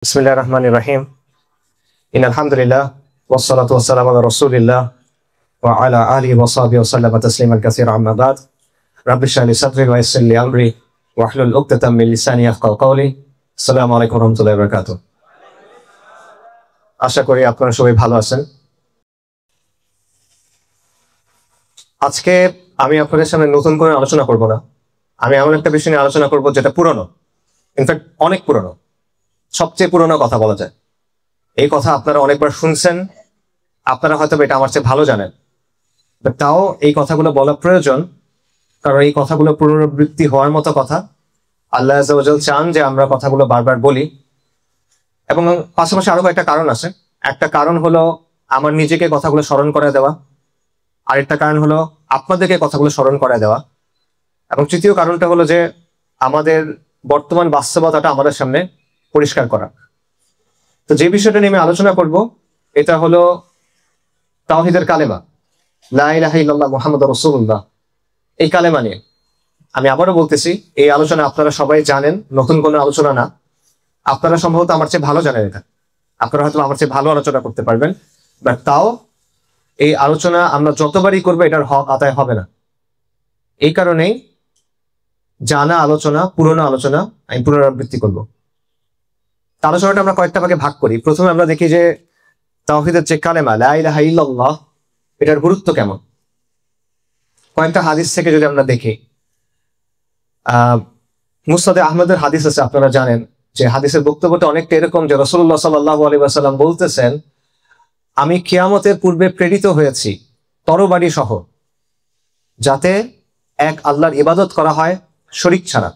বিসমিল্লাহির রহমানির রহিম। ইন্নাল হামদুলিল্লাহ ওয়াসসালাতু ওয়াসসালামু আলা রাসূলিল্লাহ ওয়া আলা আলিহি ওয়া সাহবিহি ওয়া সাল্লামা তাসলিমান কাসীরা আম্মা বাদ। রাব্বি ইশরাহ লি সাদরি ওয়া ইয়াসসির লি আমরি ওয়াহলুল উকদাতাম মিন লিসানি ইয়াফকাহু কওলি। আসসালামু আলাইকুম ওয়া রাহমাতুল্লাহি ওয়া বারাকাতুহু। আশা করি আপনারা সবাই ভালো আছেন। আজকে আমি আপনাদের সামনে নতুন করে আলোচনা করব না। আমি এমন একটা বিষয় নিয়ে আলোচনা করব যেটা পুরনো, ইনফ্যাক্ট অনেক পুরনো, সবচেয়ে পুরনো কথা বলা যায়। এই কথা আপনারা অনেকবার শুনছেন, আপনারা হয়তো এটা আমার চেয়ে ভালো জানেন, বাট তাও এই কথাগুলো বলা প্রয়োজন, কারণ এই কথাগুলো পুনরাবৃত্তি হওয়ার মতো কথা। আল্লাহ আযজা ওয়া জাল চান যে আমরা কথাগুলো বারবার বলি, এবং পাশাপাশি আরো একটা কারণ আছে। একটা কারণ হলো আমার নিজেকে কথাগুলো স্মরণ করে দেওয়া, আরেকটা কারণ হলো আপনাদেরকে কথাগুলো স্মরণ করে দেওয়া, এবং তৃতীয় কারণটা হলো যে আমাদের বর্তমান বাস্তবতাটা আমাদের সামনে পরিষ্কার করা। তো যে বিষয়টা নিয়ে আমি আলোচনা করব এটা হলো তাওহীদের কালেমা, লা ইলাহা ইল্লাল্লাহ মুহাম্মাদুর রাসূলুল্লাহ। এই কালেমা নিয়ে আমি আবারও বলতেছি, এই আলোচনা আপনারা সবাই জানেন, নতুন কোনো আলোচনা না। আপনারা সম্ভবত আমার চেয়ে ভালো জানেন এটা, আপনারা হয়তো আমার চেয়ে ভালো আলোচনা করতে পারবেন, বাট তাও এই আলোচনা আমরা যতবারই করবো এটার হক আদায় হবে না। এই কারণেই জানা আলোচনা, পুরনো আলোচনা আমি পুনরাবৃত্তি করবো। আলোচনাটা আমরা কয়েকটা ভাগে ভাগ করি। প্রথমে আমরা দেখি যে তাওহীদের যে কালেমা লা ইলাহা ইল্লাল্লাহ, এটার গুরুত্ব কেমন। কয়েকটা হাদিস থেকে যদি আমরা দেখি, মুসনাদে আহমদের হাদিস আছে, আপনারা জানেন যে হাদিসের বক্তব্যটা অনেকটা এরকম যে রাসূলুল্লাহ সাল্লাল্লাহু আলাইহি ওয়াসাল্লাম বলতেছেন, আমি কিয়ামতের পূর্বে প্রেরিত হয়েছি তরবারি সহ, যাতে এক আল্লাহর ইবাদত করা হয় শরীক ছাড়া।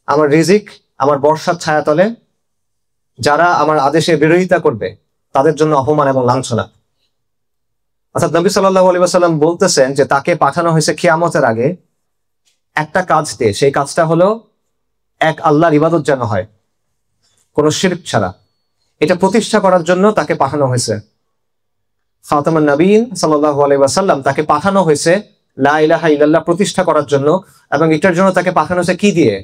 আমার রিজিক আমার বর্ষার ছায়াতলে, যারা আমার আদেশের বিরোধিতা করবে তাদের জন্য অপমান এবং লাঞ্ছনা। অর্থাৎ নবী সাল্লাল্লাহু আলাইহি ওয়াসাল্লাম বলতেছেন যে তাকে পাঠানো হয়েছে কিয়ামতের আগে একটা কাজ দিয়ে, সেই কাজটা হলো এক আল্লাহর ইবাদত যেন হয় কোনো শিরক ছাড়া। এটা প্রতিষ্ঠা করার জন্য তাকে পাঠানো হয়েছে। খাতামুন নবীন সাল্লাল্লাহু আলাইহি ওয়াসাল্লাম তাকে পাঠানো হয়েছে লা ইলাহা ইল্লাল্লাহ প্রতিষ্ঠা করার জন্য, এবং এটার জন্য তাকে পাঠানো হয়েছে কি দিয়ে?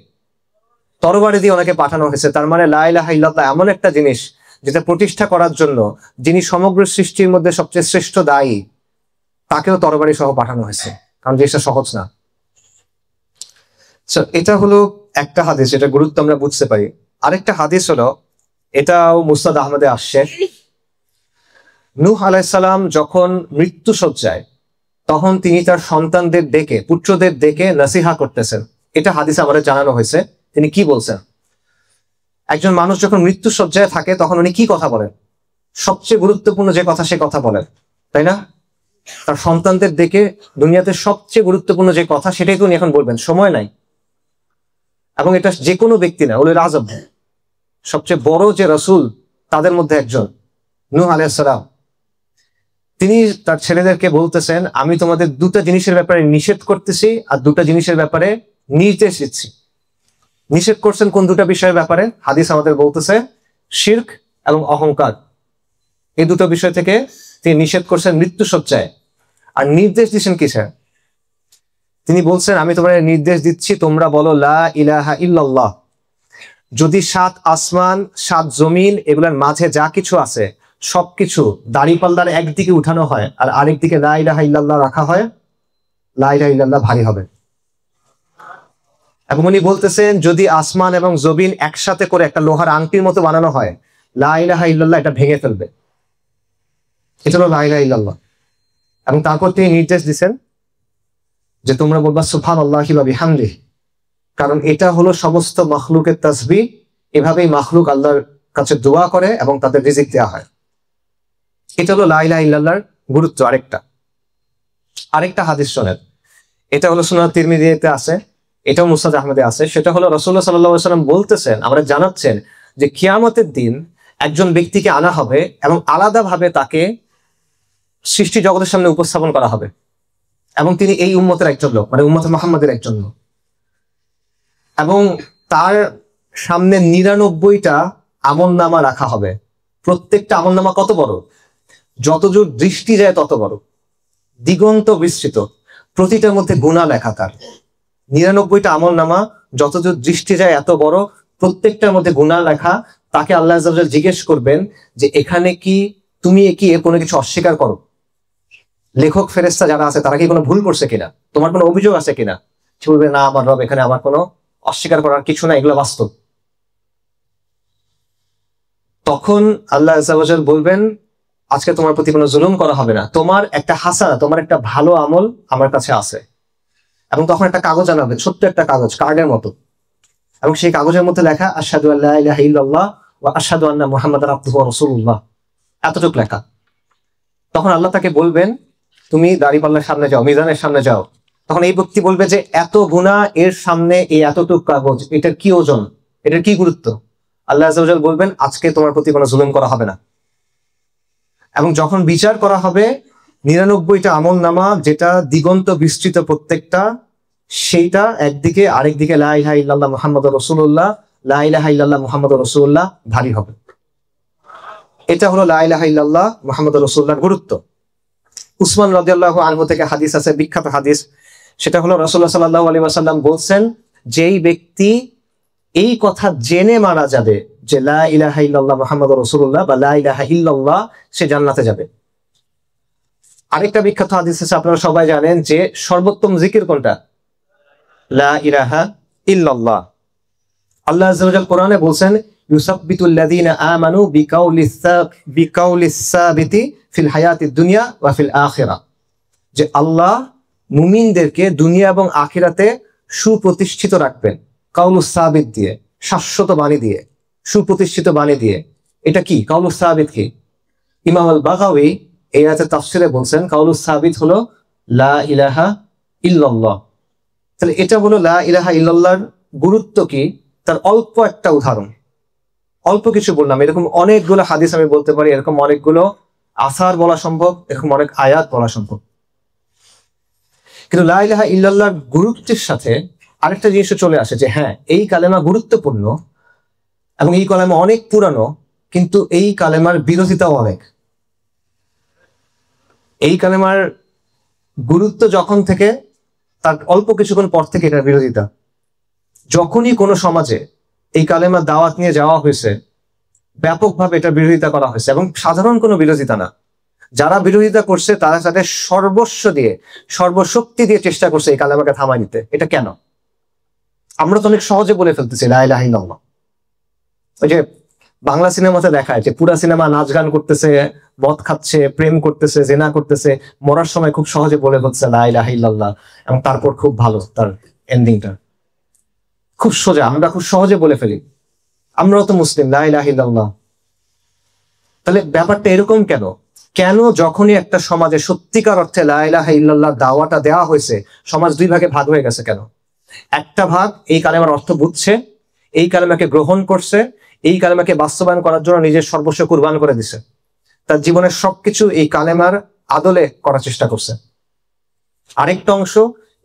তরবারি দিয়ে ওনাকে পাঠানো হয়েছে। তার মানে লা ইলাহা ইল্লাল্লাহ এমন একটা জিনিস যেটা প্রতিষ্ঠা করার জন্য যিনি সমগ্র সৃষ্টির মধ্যে সবচেয়ে শ্রেষ্ঠ দায়ী, তাকেও তরবারি সহ পাঠানো হয়েছে, কারণ জিনিসটা সহজ না। এটা হলো একটা হাদিস, এটা গুরুত্ব আমরা বুঝতে পারি। আরেকটা হাদিস হলো, এটাও মুসনাদ আহমদে আসছে, নূহ আলাইহিস সালাম যখন মৃত্যু শয্যায়, তখন তিনি তার সন্তানদের ডেকে, পুত্রদের ডেকে নসিহা করতেছেন। এটা হাদিসে আমাদের জানানো হয়েছে। তিনি কি বলছেন? একজন মানুষ যখন মৃত্যু শয্যায় থাকে তখন উনি কি কথা বলেন? সবচেয়ে গুরুত্বপূর্ণ যে কথা, সে কথা বলেন, তাই না? তার সন্তানদের ডেকে দুনিয়াতে সবচেয়ে গুরুত্বপূর্ণ যে কথা, সেটাই তো উনি এখন বলবেন, সময় নাই। এবং এটা যে কোনো ব্যক্তি না, উলুল আযম, সবচেয়ে বড় যে রাসূল তাদের মধ্যে একজন নূহ আলাইহিস সালাম, তিনি তার ছেলেদেরকে বলতেছেন, আমি তোমাদের দুটা জিনিসের ব্যাপারে নিষেধ করতেছি আর দুটা জিনিসের ব্যাপারে নির্দেশ দিচ্ছি। নিষেধ করছেন কোন দুটা বিষয়ের ব্যাপারে? হাদিস আমাদের বলতেছে শিরক এবং অহংকার, এই দুটো বিষয় থেকে তিনি নিষেধ করছেন মৃত্যু শয্যায়। আর নির্দেশ দিচ্ছেন কিসে? তিনি বলছেন, আমি তোমাদের নির্দেশ দিচ্ছি, তোমরা বলো লা ইলাহা ইল্লাল্লাহ। যদি 7 আসমান 7 জমিন এগুলোর মাঝে যা কিছু আছে সবকিছু দাড়িপাল্লার একদিকে উঠানো হয় আর আরেক দিকে লা ইলাহা ইল্লাল্লাহ রাখা হয়, লা ইলাহা ইল্লাল্লাহ ভারী হবে। এবং উনি বলতেছেন, যদি আসমান এবং জমিন একসাথে করে একটা লোহার আংটির মতো বানানো হয়, লা ইলাহা ইল্লাল্লাহ এটা ভেঙে ফেলবে। এটা হলো লা ইলাহা ইল্লাল্লাহ। এবং তারপর তিনি নির্দেশ দিচ্ছেন যে তোমরা বলবা সুবহানাল্লাহি ওয়া বিহামদিহি, কারণ এটা হলো সমস্ত মাখলুকের তাসবিহ। এভাবেই মাখলুক আল্লাহর কাছে দোয়া করে এবং তাদের রিজিক দেওয়া হয়। এটা হলো লা ইলাহা ইল্লাল্লাহর গুরুত্ব। আরেকটা হাদিস শোনেন, এটা হলো সুনান তিরমিজিতে আছে, এটাও মুসনাদ আহমদে আছে। সেটা হলো রাসূলুল্লাহ সাল্লাল্লাহু আলাইহি ওয়াসাল্লাম বলতেছেন, আমরা জানাচ্ছেন যে কিয়ামতের দিন একজন ব্যক্তিকে আনা হবে এবং আলাদাভাবে তাকে সৃষ্টি জগতের সামনে উপস্থাপন করা হবে, এবং তিনি এই উম্মতের একজন লোক, মানে উম্মতে মুহাম্মাদের একজন লোক। এবং তার সামনে 99টা আমলনামা রাখা হবে। প্রত্যেকটা আমলনামা কত বড়? যতদূর দৃষ্টি যায় তত বড়, দিগন্ত বিস্তৃত, প্রতিটার মধ্যে গুনাহ লেখা। তার 99টা আমলনামা যতদূর দৃষ্টি যায় এত বড়, প্রত্যেকটার মধ্যে গুনাহ লেখা, তাকে আল্লাহ আয্যা ওয়া জাল জিজ্ঞেস করবেন যে এখানে কি তুমি কি এর কোনো কিছু অস্বীকার করো? লেখক ফেরেশতা যারা আছে তারা কি কোনো ভুল করছে কিনা, তোমার কোনো অভিযোগ আছে কিনা? সে বলবে না আমার রব, এখানে আমার কোনো অস্বীকার করার কিছু না, এগুলো বাস্তব। তখন আল্লাহ আয্যা ওয়া জাল বলবেন আজকে তোমার প্রতি কোনো জুলুম করা হবে না, তোমার একটা হাসানা, তোমার একটা ভালো আমল আমার কাছে আছে। এবং তখন একটা কাগজ আনা হবে, ছোট্ট একটা কাগজ, কার্ডের মতো, এবং সেই কাগজের মধ্যে লেখা আশহাদু আল্লা ইলাহা ইল্লাল্লাহ ওয়া আশহাদু আন্না মুহাম্মাদান আবদুহু ওয়া রাসূলুল্লাহ, এতটুকু লেখা। তখন আল্লাহ তাকে বলবেন তুমি দাঁড়িপাল্লার সামনে যাও, মিজানের সামনে যাও। তখন এই ব্যক্তি বলবে যে এত গুনাহ এর সামনে এই এতটুকু কাগজ, এটার কি ওজন, এটার কি গুরুত্ব? আল্লাহ আয্যা ওয়া জাল বলবেন আজকে তোমার প্রতি কোনো জুলুম করা হবে না। এবং যখন বিচার করা হবে 99টা আমল নামা যেটা দিগন্ত বিস্তৃত প্রত্যেকটা, সেইটা একদিকে, আরেকদিকে লা ইলাহা ইল্লাল্লাহ মুহাম্মাদুর রাসূলুল্লাহ, লা ইলাহা ইল্লাল্লাহ মুহাম্মাদুর রাসূলুল্লাহ ভারী হবে। এটা হলো লা ইলাহা ইল্লাল্লাহ মুহাম্মাদুর রাসূলুল্লাহর গুরুত্ব। উসমান রাদিয়াল্লাহু আনহু থেকে হাদিস আছে, বিখ্যাত হাদিস, সেটা হলো রাসূলুল্লাহ সাল্লাল্লাহু আলাইহি ওয়াসাল্লাম বলছেন যেই ব্যক্তি এই কথা জেনে মারা যাবে যে লা ইলাহা ইল্লাল্লাহ মুহাম্মাদুর রাসূলুল্লাহ বা লা ইলাহা ইল্লাল্লাহ, সে জান্নাতে যাবে। আরেকটা বিখ্যাত হাদিস আছে, আপনারা সবাই জানেন যে সর্বোত্তম জিকির কোনটা? লা ইলাহা ইল্লাল্লাহ। আল্লাহ আয্যা ওয়া জাল কোরআনে বলছেন ইউসাব্বিতুল লাযীনা আমানু বিকাউলিস সাবিতি ফিল হায়াতিদ দুনিয়া ওয়া ফিল আখিরাহ, যে আল্লাহ মুমিনদেরকে দুনিয়া এবং আখিরাতে সুপ্রতিষ্ঠিত রাখবেন কাউলুস সাবিত দিয়ে, শাশ্বত বাণী দিয়ে, সুপ্রতিষ্ঠিত বাণী দিয়ে। এটা কি কাউলুস সাবিত? কি ইমাম আল বাগাওয়ী এই আয়াতের তাফসিরে বলছেন কাউলুস সাবিত হলো লা ইলাহা ইল্লাল্লাহ। তাহলে এটা হলো লা ইলাহা ইল্লাল্লাহর গুরুত্ব কি, তার অল্প একটা উদাহরণ, অল্প কিছু বললাম। এরকম অনেকগুলো হাদিস আমি বলতে পারি, এরকম অনেকগুলো আসার বলা সম্ভব, এরকম অনেক আয়াত বলা সম্ভব। কিন্তু লা ইলাহা ইল্লাল্লাহর গুরুত্বের সাথে আরেকটা জিনিস চলে আসে যে হ্যাঁ এই কালেমা গুরুত্বপূর্ণ এবং এই কালেমা অনেক পুরানো, কিন্তু এই কালেমার বিরোধিতাও অনেক। এই কালেমার গুরুত্ব যখন থেকে তার অল্প কিছুক্ষণ পর থেকে এটার বিরোধিতা। যখনই কোনো সমাজে এই কালেমার দাওয়াত নিয়ে যাওয়া হয়েছে, ব্যাপকভাবে এটার বিরোধিতা করা হয়েছে, এবং সাধারণ কোনো বিরোধিতা না, যারা বিরোধিতা করছে তারা তাদের সর্বস্ব দিয়ে, সর্বশক্তি দিয়ে চেষ্টা করছে এই কালেমাকে থামাই দিতে। এটা কেন? আমরা তো অনেক সহজে বলে ফেলতেছি লা ইলাহা ইল্লাল্লাহ। ওই যে বাংলা সিনেমাতে দেখায় যে পুরা সিনেমা নাচ গান করতেছে, মদ খাচ্ছে, প্রেম করতেছে, জেনা করতেছে, মরার সময় খুব সহজে বলে ফেলছে লা ইলাহা ইল্লাল্লাহ, এবং তারপর খুব ভালো তার এন্ডিংটা, খুব সোজা, আমরা খুব সহজে বলে ফেলি। আমরাও তো মুসলিম, লা ইলাহা ইল্লাল্লাহ। তাহলে ব্যাপারটা এরকম কেন? কেন যখনই একটা সমাজে সত্যিকার অর্থে লা ইলাহা ইল্লাল্লাহ দাওয়াটা দেওয়া হয়েছে, সমাজ দুই ভাগে ভাগ হয়ে গেছে কেন? একটা ভাগ এই কালেমার অর্থ বুঝছে, এই কালেমাকে গ্রহণ করছে, এই কালেমাকে বাস্তবায়ন করার জন্য নিজের সর্বস্ব কুরবান করে দিছে, তার জীবনের সবকিছু এই কালেমার আদলে করার চেষ্টা করছে। আরেকটা অংশ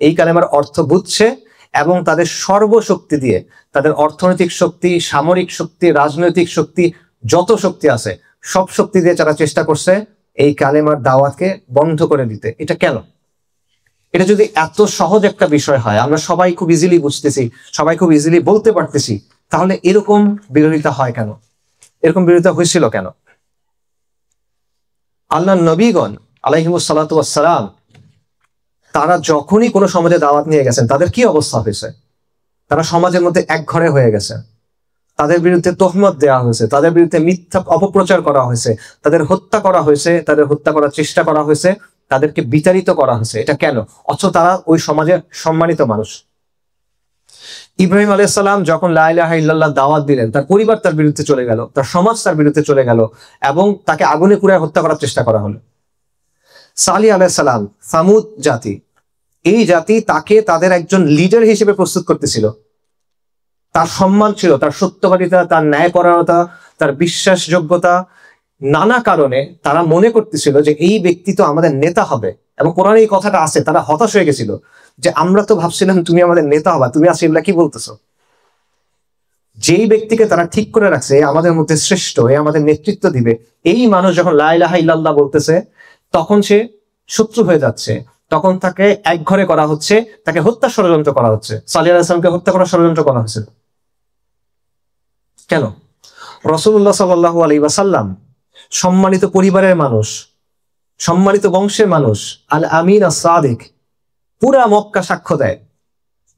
এই কালেমার অর্থ বুঝছে এবং তাদের সর্বশক্তি দিয়ে, তাদের অর্থনৈতিক শক্তি, সামরিক শক্তি, রাজনৈতিক শক্তি, যত শক্তি আছে সব শক্তি দিয়ে তারা চেষ্টা করছে এই কালেমার দাওয়াতকে বন্ধ করে দিতে। এটা কেন? এটা যদি এত সহজ একটা বিষয় হয়, আমরা সবাই খুব ইজিলি বুঝতেছি, সবাই খুব ইজিলি বলতে পারতেছি, তাহলে এরকম বিরোধিতা হয় কেন? এরকম বিরোধিতা হয়েছিল কেন? আল্লাহ নবীগণ আলাইহিমুস সালাতু ওয়াস সালাম তারা যখনই কোনো সমাজে দাওয়াত নিয়ে গেছেন, তাদের কি অবস্থা হয়েছে? তারা সমাজের মধ্যে এক ঘরে হয়ে গেছে, তাদের বিরুদ্ধে তহমত দেওয়া হয়েছে, তাদের বিরুদ্ধে মিথ্যা অপপ্রচার করা হয়েছে, তাদের হত্যা করা হয়েছে, তাদের হত্যা করার চেষ্টা করা হয়েছে, তাদেরকে বিতাড়িত করা হয়েছে। এটা কেন? অথচ তারা ওই সমাজের সম্মানিত মানুষ। ইব্রাহিম আলাইহিস সালাম যখন লা ইলাহা ইল্লাল্লাহ দাওয়াত দিলেন, তার পরিবার তার বিরুদ্ধে চলে গেল, তার সমাজ তার বিরুদ্ধে চলে গেল, এবং তাকে আগুনে পুড়িয়ে হত্যা করার চেষ্টা করা হলো। সালিহ আলাইহিস সালাম, সামুদ জাতি, এই জাতি তাকে তাদের একজন লিডার হিসেবে প্রস্তুত করতেছিল। তার সম্মান ছিল, তার সত্যবাদিতা, তার ন্যায়পরায়ণতা, তার বিশ্বাসযোগ্যতা, নানা কারণে তারা মনে করতেছিল যে এই ব্যক্তি তো আমাদের নেতা হবে। এবং কোরআনে এই কথাটা আছে, তারা হতাশ হয়ে গেছিল যে আমরা তো ভাবছিলাম তুমি আমাদের নেতা হবা, তুমি আজকে এগুলা কি বলতেছো? যেই ব্যক্তিকে তারা ঠিক করে রাখছে আমাদের মধ্যে শ্রেষ্ঠ, এ আমাদের নেতৃত্ব দিবে, এই মানুষ যখন লা ইলাহা ইল্লাল্লাহ বলতেছে, তখন সে শত্রু হয়ে যাচ্ছে, তখন তাকে এক ঘরে করা হচ্ছে, তাকে হত্যা ষড়যন্ত্র করা হচ্ছে। সালিহ আলাইহিস সালামকে হত্যা করার ষড়যন্ত্র করা হয়েছিল। কেন? রাসূলুল্লাহ সাল্লাল্লাহু আলাইহি ওয়াসাল্লাম সম্মানিত পরিবারের মানুষ, সম্মানিত বংশের মানুষ, আল আমিন আস-সাদিক, পুরা মক্কা সাক্ষ্য দেয়।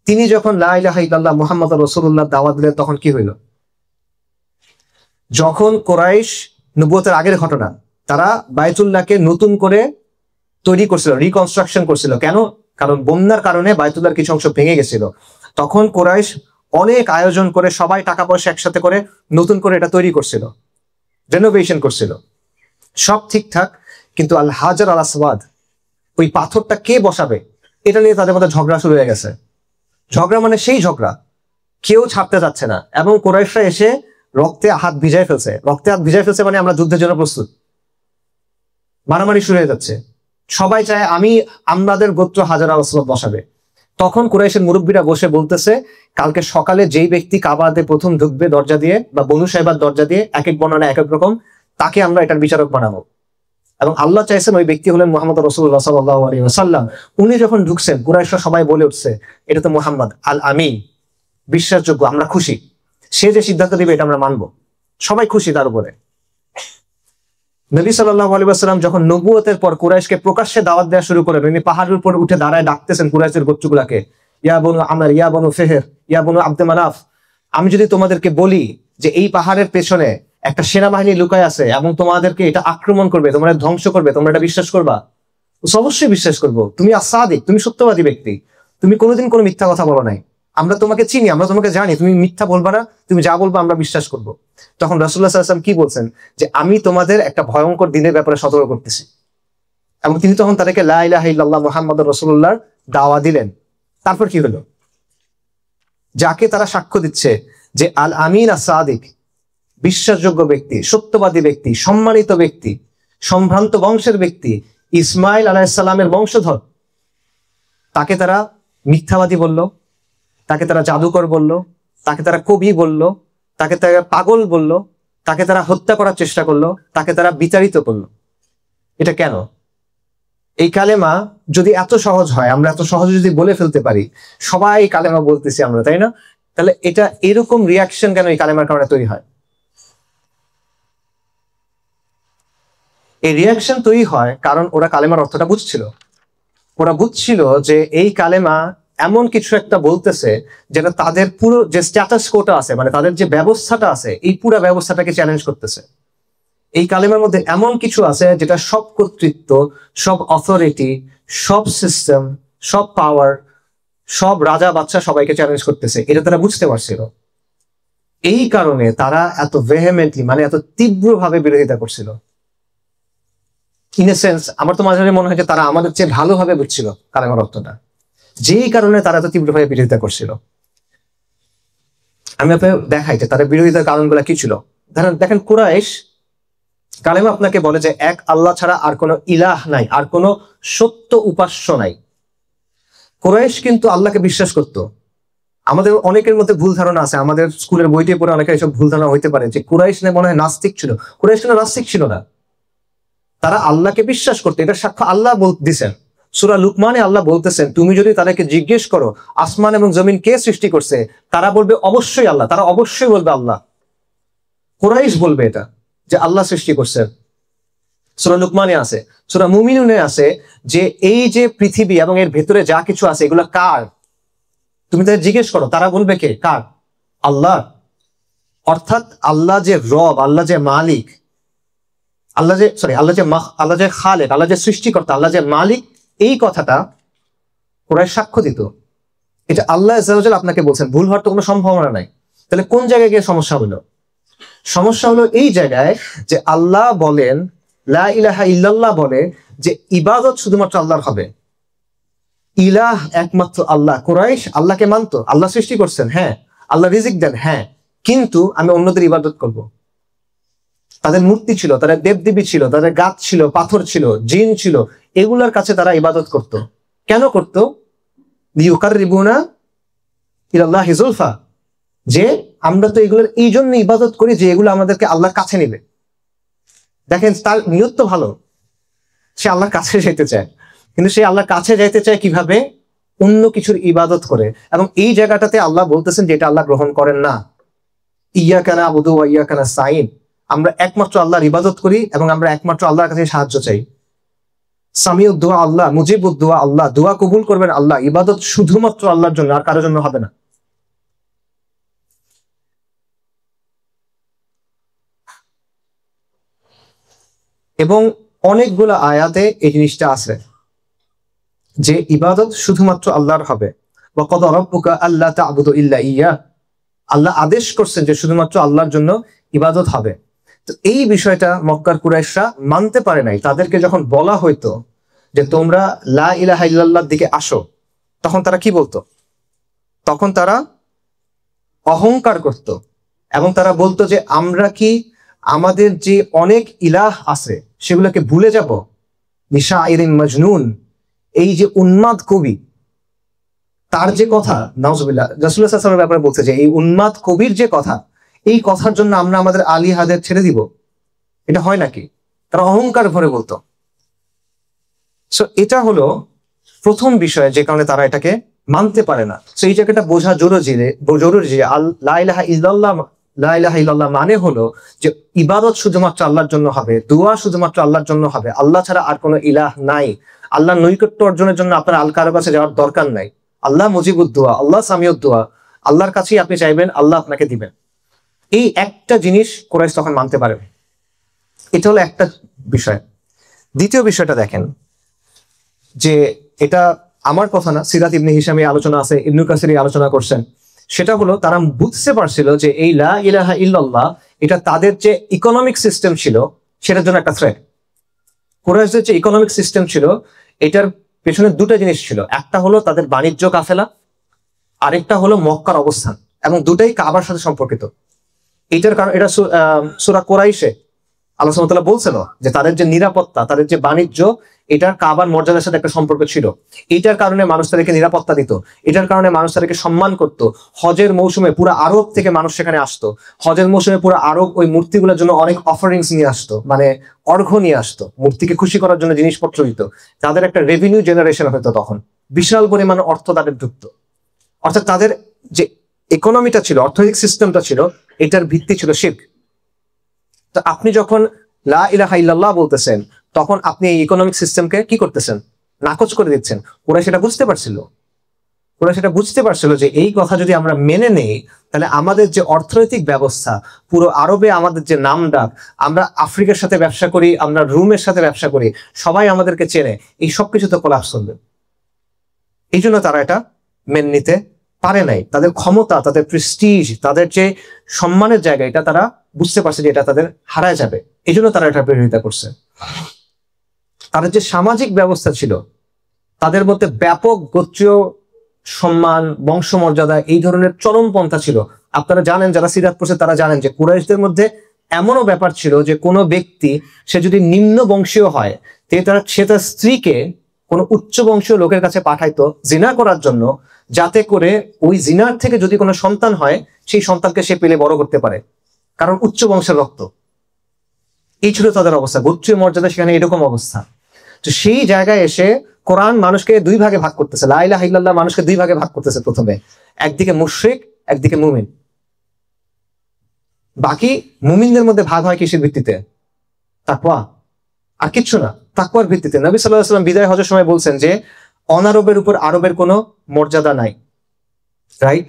তিনি যখন লা ইলাহা ইল্লাল্লাহ মুহাম্মাদুর রাসূলুল্লাহ দাওয়াত দিলেন তখন কি হইল? যখন কুরাইশ, নবুয়তের আগের ঘটনা, তারা বায়তুল্লাহকে নতুন করে তৈরি করছিল, রিকনস্ট্রাকশন করছিল। কেন? কারণ বন্যার কারণে বায়তুল্লাহর কিছু অংশ ভেঙে গেছিল। তখন কুরাইশ অনেক আয়োজন করে সবাই টাকা পয়সা একসাথে করে নতুন করে এটা তৈরি করছিল, রেনোভেশন করছিল। সব ঠিকঠাক, কিন্তু আল হাজার আল আসওয়াদ, ওই পাথরটা কে বসাবে এটা নিয়ে তাদের মধ্যে ঝগড়া শুরু হয়ে গেছে। ঝগড়া মানে সেই ঝগড়া, কেউ ছাড়তে যাচ্ছে না। এবং কুরাইশরা এসে রক্তে হাত ভিজায় ফেলছে। রক্তে হাত ভিজায় ফেলছে মানে আমরা যুদ্ধের জন্য প্রস্তুত। মারামারি শুরু হয়ে যাচ্ছে। সবাই চায় আমাদের গোত্র হাজার আল আসওয়াদ বসাবে। তখন কুরাইশের মুরব্বীরা বসে বলতেছে, কালকে সকালে যেই ব্যক্তি কাবাতে প্রথম ঢুকবে দরজা দিয়ে, বা বনু সাইবার দরজা দিয়ে, এক এক বর্ণনা এক এক রকম, তাকে আমরা এটার বিচারক বানাবো। এবং আল্লাহ চাইছেন ওই ব্যক্তি হলেন মুহাম্মদ রাসূলুল্লাহ সাল্লাল্লাহু আলাইহি ওয়াসাল্লাম। উনি যখন ঢুকছেন কুরাইশরা সবাই বলে উঠছে, এটা তো মুহাম্মদ আল আমিন, বিশ্বাসযোগ্য, আমরা খুশি, সে যে সিদ্ধান্ত দিবে এটা আমরা মানবো। সবাই খুশি তার উপরে। নবী সাল্লাল্লাহু আলাইহি ওয়াসাল্লাম যখন নবুয়তের পর কুরাইশকে প্রকাশ্যে দাওয়াত দেওয়া শুরু করেন, উনি পাহাড়ের উপর উঠে দাঁড়ায় ডাকতেছেন কুরাইশের গোত্রগুলাকে, ইয়া বনু আমর, ইয়া বনু ফেহের, ইয়া বনু আব্দে মানাফ, আমি যদি তোমাদেরকে বলি যে এই পাহাড়ের পেছনে একটা সেনাবাহিনী লুকায় আছে এবং তোমাদেরকে এটা আক্রমণ করবে, তোমরা ধ্বংস করবে, তোমরা এটা বিশ্বাস করবা? অবশ্যই বিশ্বাস করবো। তুমি আস-সাদিক, তুমি সত্যবাদী ব্যক্তি, তুমি কোনোদিন কোনো মিথ্যা কথা বলো নাই, আমরা তোমাকে চিনি, আমরা তোমাকে জানি, তুমি মিথ্যা বলবা না, তুমি যা বলবা আমরা বিশ্বাস করব। তখন রাসূলুল্লাহ সাল্লাল্লাহু আলাইহি ওয়াসাল্লাম কি বলছেন? যে আমি তোমাদের একটা ভয়ঙ্কর দিনের ব্যাপারে সতর্ক করতেছি। এবং তিনি তখন তাদেরকে লা ইলাহা ইল্লাল্লাহ মুহাম্মাদুর রাসূলুল্লাহর দাওয়া দিলেন। তারপর কি হলো? যাকে তারা সাক্ষ্য দিচ্ছে যে আল আমিন আস-সাদিক, বিশ্বাসযোগ্য ব্যক্তি, সত্যবাদী ব্যক্তি, সম্মানিত ব্যক্তি, সম্ভ্রান্ত বংশের ব্যক্তি, ইসমাইল আলাইহিস সালামের বংশধর, তাকে তারা মিথ্যাবাদী বলল, তাকে তারা জাদুকর বলল, তাকে তারা কবি বলল, তাকে তারা পাগল বলল, তাকে তারা হত্যা করার চেষ্টা করলো, তাকে তারা বিচারিত করলো। এটা কেন? এই কালেমা যদি এত সহজ হয়, আমরা এত সহজে যদি বলে ফেলতে পারি, সবাই কালেমা বলতেছি আমরা, তাই না? তাহলে এটা এরকম রিয়াকশন কেন এই কালেমার কারণে তৈরি হয়? এই রিয়াকশন তৈরি হয় কারণ ওরা কালেমার অর্থটা বুঝছিল। ওরা বুঝছিল যে এই কালেমা এমন কিছু একটা বলতেছে যেটা তাদের পুরো যে স্ট্যাটাস কোটা আছে, মানে তাদের যে ব্যবস্থাটা আছে, এই পুরো ব্যবস্থাটাকে চ্যালেঞ্জ করতেছে। এই কালেমার মধ্যে এমন কিছু আছে যেটা সব কর্তৃত্ব, সব অথরিটি, সব সিস্টেম, সব পাওয়ার, সব রাজা বাচ্চা সবাইকে চ্যালেঞ্জ করতেছে। এটা তারা বুঝতে পারছিল। এই কারণে তারা এত ভেহেমেন্টলি, মানে এত তীব্রভাবে বিরোধিতা করছিল। ইন এ সেন্স আমার তো মাঝে মাঝে মনে হয় যে তারা আমাদের চেয়ে ভালোভাবে বুঝছিল কালেমার অর্থটা, যেই কারণে তারা এত তীব্রভাবে বিরোধিতা করছিল। আমি আপনাকে দেখাই যে তাদের বিরোধিতার কারণগুলো কি ছিল। দেখেন কুরাইশ কালেমা আপনাকে বলে যে এক আল্লাহ ছাড়া আর কোনো ইলাহ নাই, আর কোনো সত্য উপাস্য নাই। কুরাইশ কিন্তু আল্লাহকে বিশ্বাস করত। আমাদের অনেকের মধ্যে ভুল ধারণা আছে, আমাদের স্কুলের বইতে পড়ে অনেকের এইসব ভুল ধারণা হইতে পারে যে কুরাইশ মনে হয় নাস্তিক ছিল। কুরাইশ নাস্তিক ছিল না, তারা আল্লাহকে বিশ্বাস করতো। এটা সাক্ষ্য আল্লাহ দিছেন। সূরা লুকমানে আল্লাহ বলতেছেন, তুমি যদি তাদেরকে জিজ্ঞেস করো আসমান এবং জমিন কে সৃষ্টি করছে, তারা বলবে অবশ্যই আল্লাহ, তারা অবশ্যই বলবে আল্লাহ। কুরাইশ বলবে এটা যে আল্লাহ সৃষ্টি করছেন। সূরা লুকমানে আছে, সূরা মুমিনুনে আছে যে এই যে পৃথিবী এবং এর ভেতরে যা কিছু আছে এগুলা কার? তুমি তাদের জিজ্ঞেস করো, তারা বলবে কে? কার? আল্লাহ। অর্থাৎ আল্লাহ যে রব, আল্লাহ যে মালিক, আল্লাহ যে খালেক, আল্লাহ যে সৃষ্টিকর্তা, আল্লাহ যে মালিক, এই কথাটা কুরাইশ সাক্ষ্য দিত। এটা আল্লাহ আজ্জা ওয়া জাল্লা আপনাকে বলছেন, ভুল হওয়ার তো কোনো সম্ভাবনা নাই। তাহলে কোন জায়গায় গিয়ে সমস্যা হলো? সমস্যা হলো এই জায়গায় যে আল্লাহ বলেন, লা ইলাহা ইল্লাল্লাহ বলে যে ইবাদত শুধুমাত্র আল্লাহর হবে, ইলাহ একমাত্র আল্লাহ। কুরাইশ আল্লাহকে মানতো, আল্লাহ সৃষ্টি করছেন, হ্যাঁ, আল্লাহ রিজিক দেন, হ্যাঁ, কিন্তু আমি অন্যদের ইবাদত করব। তাদের মূর্তি ছিল, তাদের দেবদেবী ছিল, তাদের গাছ ছিল, পাথর ছিল, জিন ছিল, এগুলোর কাছে তারা ইবাদত করত। কেন করত? লিয়ুকাররিবুনা ইলাল্লাহি যুলফা, যে আমরা তো এগুলোর এই জন্য ইবাদত করি যে এগুলো আমাদেরকে আল্লাহর কাছে নেবে। দেখেন তার নিয়ত তো ভালো, সে আল্লাহর কাছে যেতে চায়, কিন্তু সে আল্লাহর কাছে যেতে চায় কিভাবে? অন্য কিছুর ইবাদত করে। এবং এই জায়গাটাতে আল্লাহ বলতেছেন যে এটা আল্লাহ গ্রহণ করেন না। ইয়াকা না'বুদু ওয়া ইয়াকা নাস্তাঈন, আমরা একমাত্র আল্লাহর ইবাদত করি এবং আমরা একমাত্র আল্লাহর কাছে সাহায্য চাই। সামিউদ দুআ আল্লাহ, মুজিবুদ দুআ আল্লাহ, দোয়া কবুল করবেন আল্লাহ, ইবাদত শুধুমাত্র আল্লাহর জন্য, আর কারোর জন্য হবে না। এবং অনেকগুলো আয়াতে এই জিনিসটা আছে যে ইবাদত শুধুমাত্র আল্লাহর হবে। ওয়া ক্বাদা রাব্বুকা আল্লা তা'বুদু ইল্লা ইয়্যাহ, আল্লাহ আদেশ করছেন যে শুধুমাত্র আল্লাহর জন্য ইবাদত হবে। তো এই বিষয়টা মক্কার কুরাইশরা মানতে পারে নাই। তাদেরকে যখন বলা হইতো যে তোমরা লা ইলাহা ইল্লাল্লাহর দিকে আসো, তখন তারা কি বলতো? তখন তারা অহংকার করত এবং তারা বলতো যে আমরা কি আমাদের যে অনেক ইলাহ আছে সেগুলোকে ভুলে যাব? নিশাইরিন মাজনুন, এই যে উন্মাদ কবি, তার যে কথা, নাউজুবিল্লাহ, রাসূলুল্লাহ সাল্লাল্লাহু আলাইহি ওয়াসাল্লামের ব্যাপারে বলছে যে এই উন্মাদ কবির যে কথা, এই কথার জন্য আমরা আমাদের আলিহাদের ছেড়ে দিব? এটা হয় নাকি? তারা অহংকার ভরে বলতো। সো এটা হলো প্রথম বিষয় যে কারণে তারা এটাকে মানতে পারে না। সো এই জায়গাটা বোঝা জরুরি যে লা ইলাহা ইল্লাল্লাহ মানে হলো যে ইবাদত শুধুমাত্র আল্লাহর জন্য হবে, দোয়া শুধুমাত্র আল্লাহর জন্য হবে, আল্লাহ ছাড়া আর কোনো ইলাহ নাই। আল্লাহর নৈকট্য অর্জনের জন্য আপনার কারো কাছে যাওয়ার দরকার নাই। আল্লাহ মুজিবুদ দুআ, আল্লাহ সামিউদ দুআ, আল্লাহর কাছেই আপনি চাইবেন, আল্লাহ আপনাকে দিবেন। এই একটা জিনিস কুরাইশ তখন মানতে পারে। এটা হলো একটা বিষয়। দ্বিতীয় বিষয়টা দেখেন, যে এটা আমার কথা না, সিরাত ইবনে হিশামে আলোচনা আছে, ইবনে কাসির আলোচনা করছেন। সেটা হলো তারা বুঝতে পারছিল যে এই লা ইলাহা ইল্লাল্লাহ এটা তাদের যে ইকোনমিক সিস্টেম ছিল সেটার জন্য একটা থ্রেট। কুরাইশদের যে ইকোনমিক সিস্টেম ছিল এটার পেছনে দুটো জিনিস ছিল, একটা হলো তাদের বাণিজ্য কাফেলা, আরেকটা হলো মক্কার অবস্থান, এবং দুটাই কাবার সাথে সম্পর্কিত। এটার কারণ এটা সূরা কুরাইশে আল্লাহ সুবহানাহু ওয়া তাআলা বলছিল যে তাদের যে নিরাপত্তা, তাদের যে বাণিজ্য, এটার কাবার মর্যাদার সাথে একটা সম্পর্ক ছিল। এটার কারণে মানুষ তাদেরকে নিরাপত্তা দিত, এটার কারণে মানুষ তাদেরকে সম্মান করত। হজের মৌসুমে পুরো আরব থেকে মানুষ সেখানে আসতো, হজের মৌসুমে পুরো আরব ওই মূর্তিগুলোর জন্য অনেক অফারিংস নিয়ে আসতো, মানে অর্ঘ্য নিয়ে আসতো, মূর্তিকে খুশি করার জন্য জিনিসপত্র দিত। তাদের একটা রেভিনিউ জেনারেশন হতো, তখন বিশাল পরিমাণ অর্থ তাদের ঢুকত। অর্থাৎ তাদের যে ইকোনমিটা ছিল, অর্থনৈতিক সিস্টেমটা ছিল, এটার ভিত্তি ছিল শিরক। তো আপনি যখন লা ইলাহা ইল্লাল্লাহ বলতেছেন, তখন আপনি এই ইকোনমিক সিস্টেমকে কি করতেছেন? নাকচ করে দিচ্ছেন। ওরা সেটা বুঝতে পারছিল যে এই কথা যদি আমরা মেনে নেই, তাহলে আমাদের যে অর্থনৈতিক ব্যবস্থা, পুরো আরবে আমাদের যে নাম ডাক, আমরা আফ্রিকার সাথে ব্যবসা করি, আমরা রুমের সাথে ব্যবসা করি, সবাই আমাদেরকে চেনে, এই সবকিছু তো কোলাপস করবে। এই জন্য তারা এটা মেনে নিতে পারে নাই। তাদের ক্ষমতা, তাদের প্রেস্টিজ, তাদের যে সম্মানের জায়গা, এটা তারা বুঝতে পারছে যে এটা তাদের হারায় যাবে। এই জন্য তারা এটা বিরোধিতা করছে। তাদের যে সামাজিক ব্যবস্থা ছিল, তাদের মধ্যে ব্যাপক গোত্রীয় সম্মান, বংশমর্যাদা, এই ধরনের চরমপন্থা ছিল। আপনারা জানেন, যারা সিরাত পড়ছে তারা জানেন যে কুরাইশদের মধ্যে এমনও ব্যাপার ছিল যে কোনো ব্যক্তি সে যদি নিম্ন বংশীয় হয়, সে তার স্ত্রীকে কোনো উচ্চ বংশীয় লোকের কাছে পাঠাইতো জিনা করার জন্য, যাতে করে ওই জিনার থেকে যদি কোনো সন্তান হয়, সেই সন্তানকে সে পেলে বড় করতে পারে, কারণ উচ্চ বংশের রক্ত। এই ছিল তাদের অবস্থা, গোত্রীয় মর্যাদা সেখানে এরকম অবস্থা। তো সেই জায়গায় এসে কোরআন মানুষকে দুই ভাগে ভাগ করতেছে, লা ইলাহা ইল্লাল্লাহ মানুষকে দুই ভাগে ভাগ করতেছে। প্রথমে একদিকে মুশরিক, একদিকে মুমিন। বাকি মুমিনদের মধ্যে ভাগ হয় কিসের ভিত্তিতে? তাকওয়া, আর কিচ্ছু না, তাকওয়ার ভিত্তিতে। নবী সাল্লাল্লাহু আলাইহি ওয়াসাল্লাম বিদায় হজের সময় বলছেন যে অনারবের উপর আরবের কোনো মর্যাদা নাই, রাইট?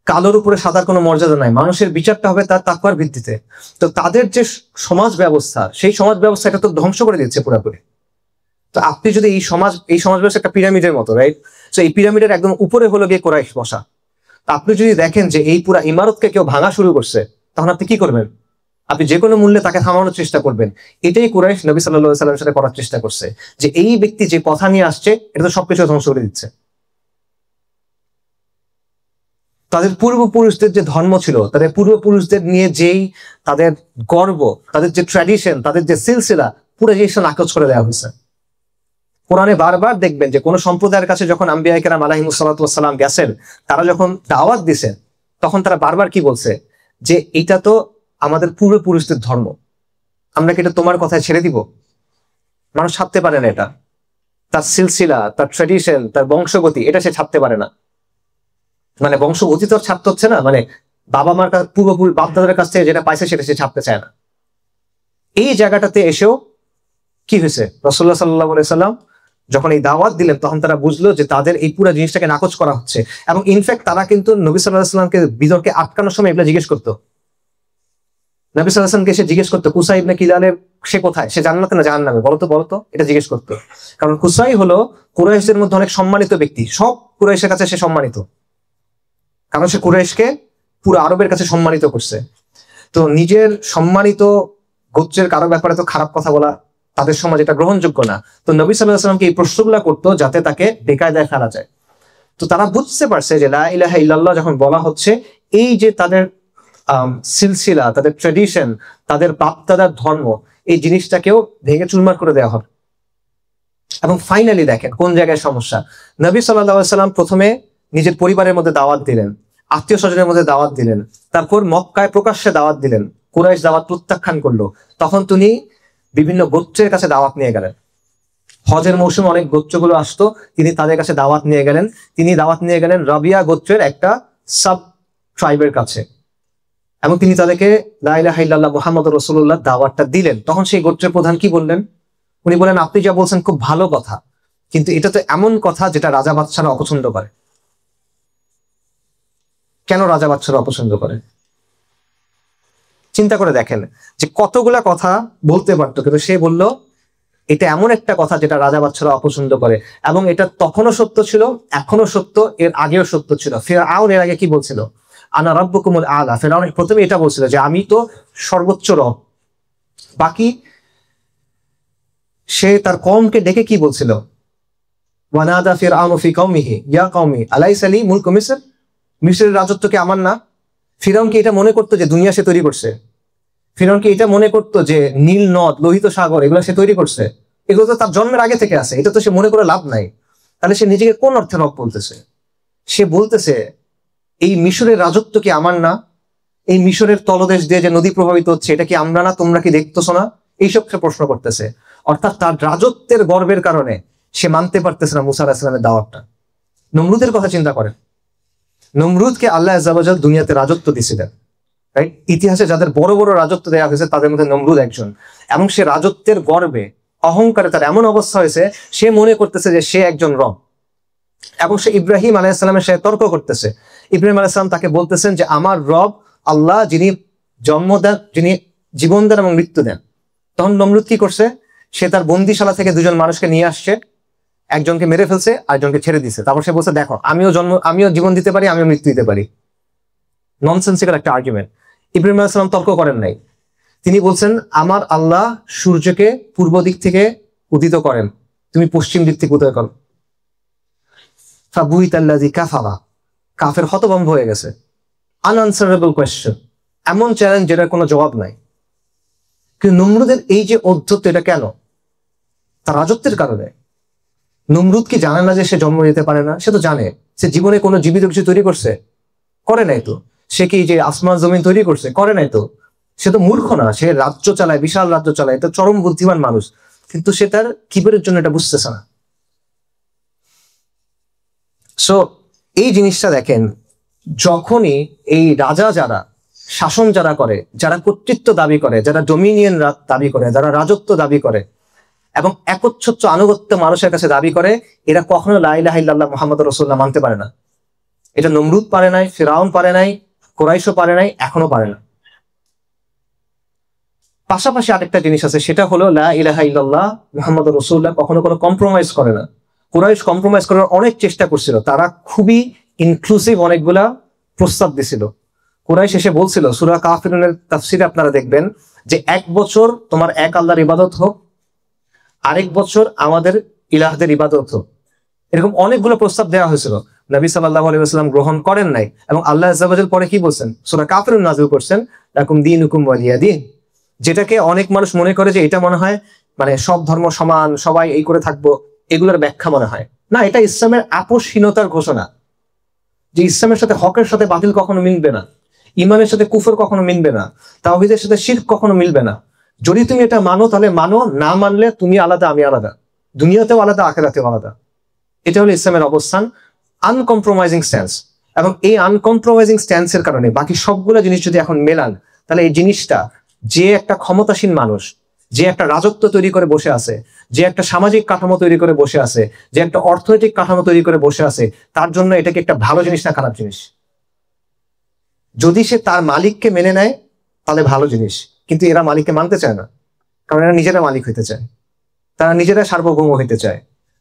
কালোর উপরে সাদার কোনো মর্যাদা নাই, মানুষের বিচারটা হবে তার তাকওয়ার ভিত্তিতে। তো তাদের যে সমাজ ব্যবস্থা, সেই সমাজ ব্যবস্থা এটা তো ধ্বংস করে দিচ্ছে পুরোপুরি। তো আপনি যদি এই সমাজ ব্যবস্থা একটা পিরামিডের মতো, রাইট? তো এই পিরামিডের একদম উপরে হলো গিয়ে কুরাইশ বসা। তো আপনি যদি দেখেন যে এই পুরা ইমারতকে কেউ ভাঙা শুরু করছে, তখন আপনি কি করবেন? আপনি যে কোনো মূল্যে তাকে থামানোর চেষ্টা করবেন। এটাই কুরাইশ নবী সাল্লাল্লাহু আলাইহি ওয়াসাল্লামের সাথে করার চেষ্টা করছে, যে এই ব্যক্তি যে কথা নিয়ে আসছে, এটা তো সবকিছু ধ্বংস করে দিচ্ছে। তাদের পূর্বপুরুষদের যে ধর্ম ছিল, তাদের পূর্বপুরুষদের নিয়ে যেই তাদের গর্ব, তাদের যে ট্র্যাডিশন, তাদের যে সিলসিলা, পুরো জিনিসটা নাকচ করে দেওয়া হয়েছে। কোরআনে বারবার দেখবেন যে কোন সম্প্রদায়ের কাছে যখন আম্বিয়া কেরাম আলাইহিমুস সালাতু ওয়াস সালাম গেছেন, তারা যখন দাওয়াত দিছেন, তখন তারা বারবার কি বলছে? যে এটা তো আমাদের পূর্বপুরুষদের ধর্ম, আমরা কি এটা তোমার কথায় ছেড়ে দিব? মানুষ ছাড়তে পারে না এটা, তার সিলসিলা, তার ট্র্যাডিশন, তার বংশগতি, এটা সে ছাড়তে পারে না। মানে বংশগতি তো ছাড়তে হচ্ছে না, মানে বাবা মার পূর্বপুরী বাপদাদার কাছ থেকে যেটা পাইছে সেটা সে ছাপতে চায় না। এই জায়গাটাতে এসেও কি হয়েছে, রাসূলুল্লাহ সাল্লাল্লাহু আলাইহি সাল্লাম যখন এই দাওয়াত দিলেন তখন তারা বুঝলো যে তাদের এই পুরো জিনিসটাকে নাকচ করা হচ্ছে। এবং ইনফ্যাক্ট তারা কিন্তু নবী সাল্লাল্লাহু আলাইহি সাল্লামকে বিতর্কে আটকানোর সময় এগুলো জিজ্ঞেস করতো। নবী সাল্লাল্লাহু আলাইহি সাল্লামকে সে জিজ্ঞেস করতো কুসাই ইবনে কিলানের সে কোথায়, সে জান্নাতে না জাহান্নামে, বলতো এটা জিজ্ঞেস করতো। কারণ কুসাই হলো কুরাইশদের মধ্যে অনেক সম্মানিত ব্যক্তি, সব কুরাইশের কাছে সে সম্মানিত, কারণ সে কুরাইশকে পুরো আরবের কাছে সম্মানিত করছে। তো নিজের সম্মানিত গোত্রের কারো ব্যাপারে তো খারাপ কথা বলা তাদের সমাজে এটা গ্রহণযোগ্য না। তো নবী সাল্লাল্লাহু আলাইহি সাল্লামকে এই প্রশ্নগুলো করতো যাতে তাকে বেকায়দায় ফেলা যায়। তো তারা বুঝতে পারছে যে লা ইলাহা ইল্লাল্লাহ যখন বলা হচ্ছে, এই যে তাদের সিলসিলা, তাদের ট্রেডিশন, তাদের বাপ-দাদার ধর্ম, এই জিনিসটাকেও ভেঙে চুরমার করে দেওয়া হবে। এবং ফাইনালি দেখেন কোন জায়গায় সমস্যা। নবী সাল্লাল্লাহু আলাইহি সাল্লাম প্রথমে নিজের পরিবারের মধ্যে দাওয়াত দিলেন, আত্মীয় স্বজনের মধ্যে দাওয়াত দিলেন, তারপর মক্কায় প্রকাশ্যে দাওয়াত দিলেন, কুরাইশ দাওয়াত প্রত্যাখ্যান করলো। তখন তিনি বিভিন্ন গোত্রের কাছে দাওয়াত নিয়ে গেলেন। হজের মৌসুমে অনেক গোত্রগুলো আসতো, তিনি তাদের কাছে দাওয়াত নিয়ে গেলেন। তিনি দাওয়াত নিয়ে গেলেন রাবিয়া গোত্রের একটা সাব ট্রাইবের কাছে, এবং তিনি তাদেরকে লা ইলাহা ইল্লাল্লাহ মুহাম্মাদুর রাসূলুল্লাহ দাওয়াতটা দিলেন। তখন সেই গোত্রের প্রধান কি বললেন? উনি বলেন, আপনি যা বলছেন খুব ভালো কথা, কিন্তু এটা তো এমন কথা যেটা রাজা বাদশারা অপছন্দ করে। কেন রাজা বাদশারা অপছন্দ করে? চিন্তা করে দেখেন যে কতগুলা কথা বলতে পারতো, কিন্তু সে বলল এটা এমন একটা কথা যেটা রাজা বাদশারা অপছন্দ করে। এবং এটা তখনও সত্য ছিল, এখনো সত্য, এর আগেও সত্য ছিল। ফিরআউন এর আগে কি বলছিল? আনা রাব্বুকুমুল আলা। ফিরআউন প্রথমে এটা বলছিল যে আমি তো সর্বোচ্চ রব। বাকি সে তার কওমকে ডেকে কি বলছিল? ওয়ানাদা ফিরআউনু ফি কওমিহি ইয়া কওমি আলাইসা লি মুলকু মিসর। মিসরের রাজত্ব কি আমার না? ফিরআউন কি এটা মনে করতো যে দুনিয়া সে তৈরি করছে? ফিরআউন কি এটা মনে করতো যে নীল নদ, লোহিত সাগর এগুলো সে তৈরি করছে? এগুলো তো তার জন্মের আগে থেকে আছে, এটা তো সে মনে করে লাভ নাই। তাহলে সে নিজেকে কোন অর্থে রব বলতেছে? সে বলতেছে এই মিশরের রাজত্ব কি আমার না? এই মিশরের তলদেশ দিয়ে যে নদী প্রভাবিত হচ্ছে এটা কি আমরা না? তোমরা কি দেখতেছো না? এইসব সে প্রশ্ন করতেছে। অর্থাৎ তার রাজত্বের গর্বের কারণে সে মানতে পারতেছে না মুসা আলাইহিস সালামের দাওয়াতটা। নমরুদের কথা চিন্তা করেন, নমরুদকে আল্লাহ আযজা ওয়া জাল দুনিয়াতে রাজত্ব দিয়েছিলেন, রাইট? ইতিহাসে যাদের বড় বড় রাজত্ব দেওয়া হয়েছে তাদের মধ্যে নমরুদ একজন। এবং সে রাজত্বের গর্বে, অহংকারে তার এমন অবস্থা হয়েছে সে মনে করতেছে যে সে একজন রব। এবং সে ইব্রাহিম আলাইহিস সালামের সাথে তর্ক করতেছে। ইব্রাহিম আলাইহিস সালাম তাকে বলতেছেন যে আমার রব আল্লাহ, যিনি জন্ম দেন, যিনি জীবন দেন এবং মৃত্যু দেন। তখন নমরুদ কি করছে? সে তার বন্দিশালা থেকে দুজন মানুষকে নিয়ে আসছে, একজনকে মেরে ফেলছে, আরেকজনকে ছেড়ে দিছে। তারপর সে বলছে দেখো আমিও জীবন দিতে পারি, আমিও মৃত্যু দিতে পারি। ননসেন্সিক্যাল একটা আর্গুমেন্ট। ইব্রাহিম আলাইহিস সালাম তর্ক করেন নাই। তিনি বলছেন আমার আল্লাহ সূর্যকে পূর্ব দিক থেকে উদিত করেন, তুমি পশ্চিম দিক থেকে উদয় করো। ফাবুহিতাল্লাযী কাফারা, কাফের হতভম্ব হয়ে গেছে। আনআনসারেবল কোয়েশ্চেন, এমন চ্যালেঞ্জ যেটার কোনো জবাব নাই। কিন্তু নমরুদের এই যে অধ্যত্ব, এটা কেন? তার রাজত্বের কারণে। নমরুদ কি জানে না যে সে জন্ম নিতে পারে না? সে তো জানে। সে জীবনে কোনো জীবিত কিছু তৈরি করছে? করে নাই তো। সে কি যে আসমান জমিন তৈরি করছে? করে নাই তো। সে তো মূর্খ না, সে রাজ্য চালায়, বিশাল রাজ্য চালায়, এটা চরম বুদ্ধিমান মানুষ। কিন্তু সে তার কিবরের জন্য এটা বুঝতেছে না। সো এই জিনিসটা দেখেন, যখনই এই রাজা যারা শাসন যারা করে, যারা কর্তৃত্ব দাবি করে, যারা ডোমিনিয়ন দাবি করে, যারা রাজত্ব দাবি করে এবং একচ্ছত্র আনুগত্য মানুষের কাছে দাবি করে, এরা কখনো লা ইলাহা ইল্লাল্লাহ মুহাম্মাদুর রাসূলুল্লাহ মানতে পারে না। এটা নমরুদ পারে নাই, ফিরআউন পারে নাই, কুরাইশও পারে নাই, এখনো পারে না। পাশাপাশি আরেকটা জিনিস আছে, সেটা হলো লা ইলাহা ইল্লাল্লাহ মুহাম্মাদুর রাসূলুল্লাহ কখনো কোনো কম্প্রোমাইজ করে না। কুরাইশ কম্প্রোমাইজ করার অনেক চেষ্টা করছিল, তারা খুবই ইনক্লুসিভ অনেকগুলা প্রস্তাব দিছিল। কুরাইশ এসে বলছিল, সূরা কাফিরুনের তাফসিরে আপনারা দেখবেন যে 1 বছর তোমার এক আল্লাহর ইবাদত হোক, আরেক বছর আমাদের ইলাহদের ইবাদত হোক। এরকম অনেকগুলো প্রস্তাব দেওয়া হয়েছিল, নবী সাল্লাল্লাহু আলাইহি ওয়াসাল্লাম গ্রহণ করেন নাই। এবং আল্লাহ আযজা ওয়া জাল পরে কি বলছেন? সূরা কাফিরুন নাযিল করছেন, লাকুম দীনুকুম ওয়ালিয়া দীন। যেটাকে অনেক মানুষ মনে করে যে এটা মনে হয় মানে সব ধর্ম সমান, সবাই এই করে থাকবো, এগুলোর ব্যাখ্যা মনে হয় না। এটা ইসলামের আপোষহীনতার ঘোষণা, যে ইসলামের সাথে হকের সাথে বাতিল কখনো মিলবে না, ইমানের সাথে কুফর কখনো মিলবে না, তাওহীদের সাথে শিরক কখনো মিলবে না। যদি তুমি এটা মানো তাহলে মানো, না মানলে তুমি আলাদা আমি আলাদা, দুনিয়াতেও আলাদা আখিরাতেও আলাদা। এটা হলো ইসলামের অবস্থান, আনকম্প্রোমাইজিং সেন্স। এবং এই আনকম্প্রোমাইজিং স্ট্যান্সের কারণে বাকি সবগুলো জিনিস যদি এখন মেলান, তাহলে এই জিনিসটা, যে একটা ক্ষমতাসীন মানুষ, যে একটা রাজত্ব তৈরি করে বসে আছে, যে একটা সামাজিক কাঠামো তৈরি করে বসে আছে, যে একটা অর্থনৈতিক কাঠামো তৈরি করে বসে আছে, তার জন্য এটাকে একটা ভালো জিনিস না খারাপ জিনিস? যদি সে তার মালিককে মেনে নেয় তাহলে ভালো জিনিস, কিন্তু এরা মালিককে মানতে চায় না, কারণ এরা নিজেরা মালিক হইতে চায়, তারা নিজেরা সার্বভৌম হইতে চায়,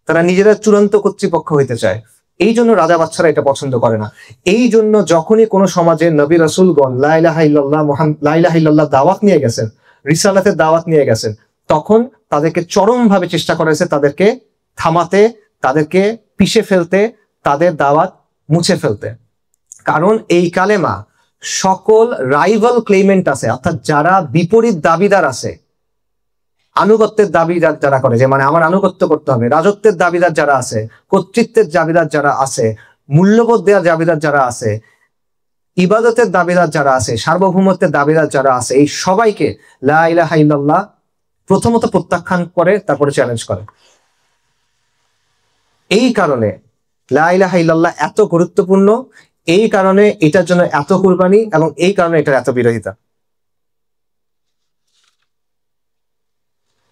তারা নিজেরা চূড়ান্ত কর্তৃপক্ষ হইতে চায়। এই জন্য রাজা বাচ্চারা এটা পছন্দ করে না। এই জন্য যখনই কোনো সমাজে নবী রাসূলগণ লা ইলাহা ইল্লাল্লাহ লা ইলাহা ইল্লাল্লাহ দাওয়াত নিয়ে গেছেন, রিসালাতের দাওয়াত নিয়ে গেছেন, তখন তাদেরকে চরমভাবে চেষ্টা করা হয়েছে তাদেরকে থামাতে, তাদেরকে পিষে ফেলতে, তাদের দাওয়াত মুছে ফেলতে। কারণ এই কালেমা সকল রাইভাল ক্লেমেন্ট আছে, অর্থাৎ যারা বিপরীত দাবিদার আছে, আনুগত্যের দাবিদার যারা করে, যে মানে আমার আনুগত্য করতে হবে, রাজত্বের দাবিদার যারা আছে, কর্তৃত্বের দাবিদার যারা আছে, মূল্যবোধ দেওয়ার দাবিদার যারা আছে, ইবাদতের দাবিদার যারা আছে, সার্বভৌমত্বের দাবিদার যারা আছে, এই সবাইকে লা ইলাহা ইল্লাল্লাহ প্রথমত প্রত্যাখ্যান করে, তারপরে চ্যালেঞ্জ করে। এই কারণে লা ইলাহা ইল্লাল্লাহ এত গুরুত্বপূর্ণ, এই কারণে এটার জন্য এত কুরবানি, এবং এই কারণে এটার এত বিরোধিতা।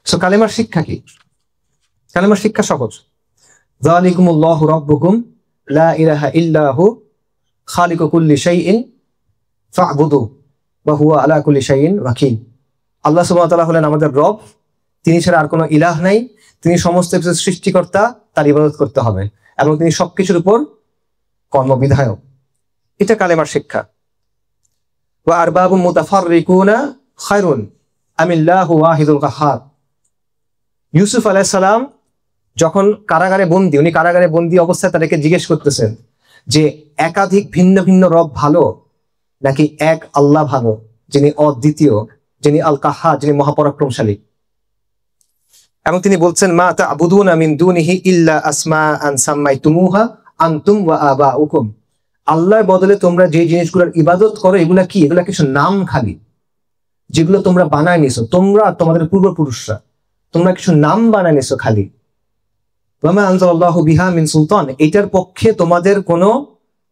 সো কালেমার শিক্ষা কি? কালেমার শিক্ষা সহজ। যালিকুমুল্লাহু রাব্বুকুম লা ইলাহা ইল্লা হু খালিকু কুল্লি শাইইন ফা'বুদু ওয়া হুয়া আলা কুল্লি শাইইন ওয়াকিল। আল্লাহ সুবহানাহু ওয়া তাআলা হলেন আমাদের রব, তিনি ছাড়া আর কোনো ইলাহ নাই, তিনি সমস্ত কিছুর সৃষ্টিকর্তা, তার ইবাদত করতে হবে, এবং তিনি সবকিছুর উপর কর্মবিধায়ক। এটা কালেমার শিক্ষা। ওয়া আরবাবুম মুতাফাররিকুনা খায়রুন আমিল্লাহু ওয়াহিদুল কাহ্হার। ইউসুফ আলাইহিস সালাম যখন কারাগারে বন্দী, উনি কারাগারে বন্দী অবস্থায় তাদেরকে জিজ্ঞেস করতেছেন যে একাধিক ভিন্ন ভিন্ন রব ভালো নাকি এক আল্লাহ ভালো, যিনি অদ্বিতীয়, যিনি আল কাহ্হার, যিনি মহাপরাক্রমশালী। এবং তিনি বলছেন মা তা'বুদুনা মিন দুনিহি ইল্লা আসমাআন সাম্মাইতুমুহা আনতুম ওয়া আবাউকুম। আল্লাহর বদলে তোমরা যে জিনিসগুলোর ইবাদত করো, এগুলা কি? এগুলা কিছু নাম খালি, যেগুলো তোমরা বানায় নিছো, তোমরা আর তোমাদের পূর্বপুরুষরা, তোমরা কিছু নাম বানায় নিছো খালি। ওয়া মা আনজালাল্লাহু বিহা মিন সুলতান, এটার পক্ষে তোমাদের কোনো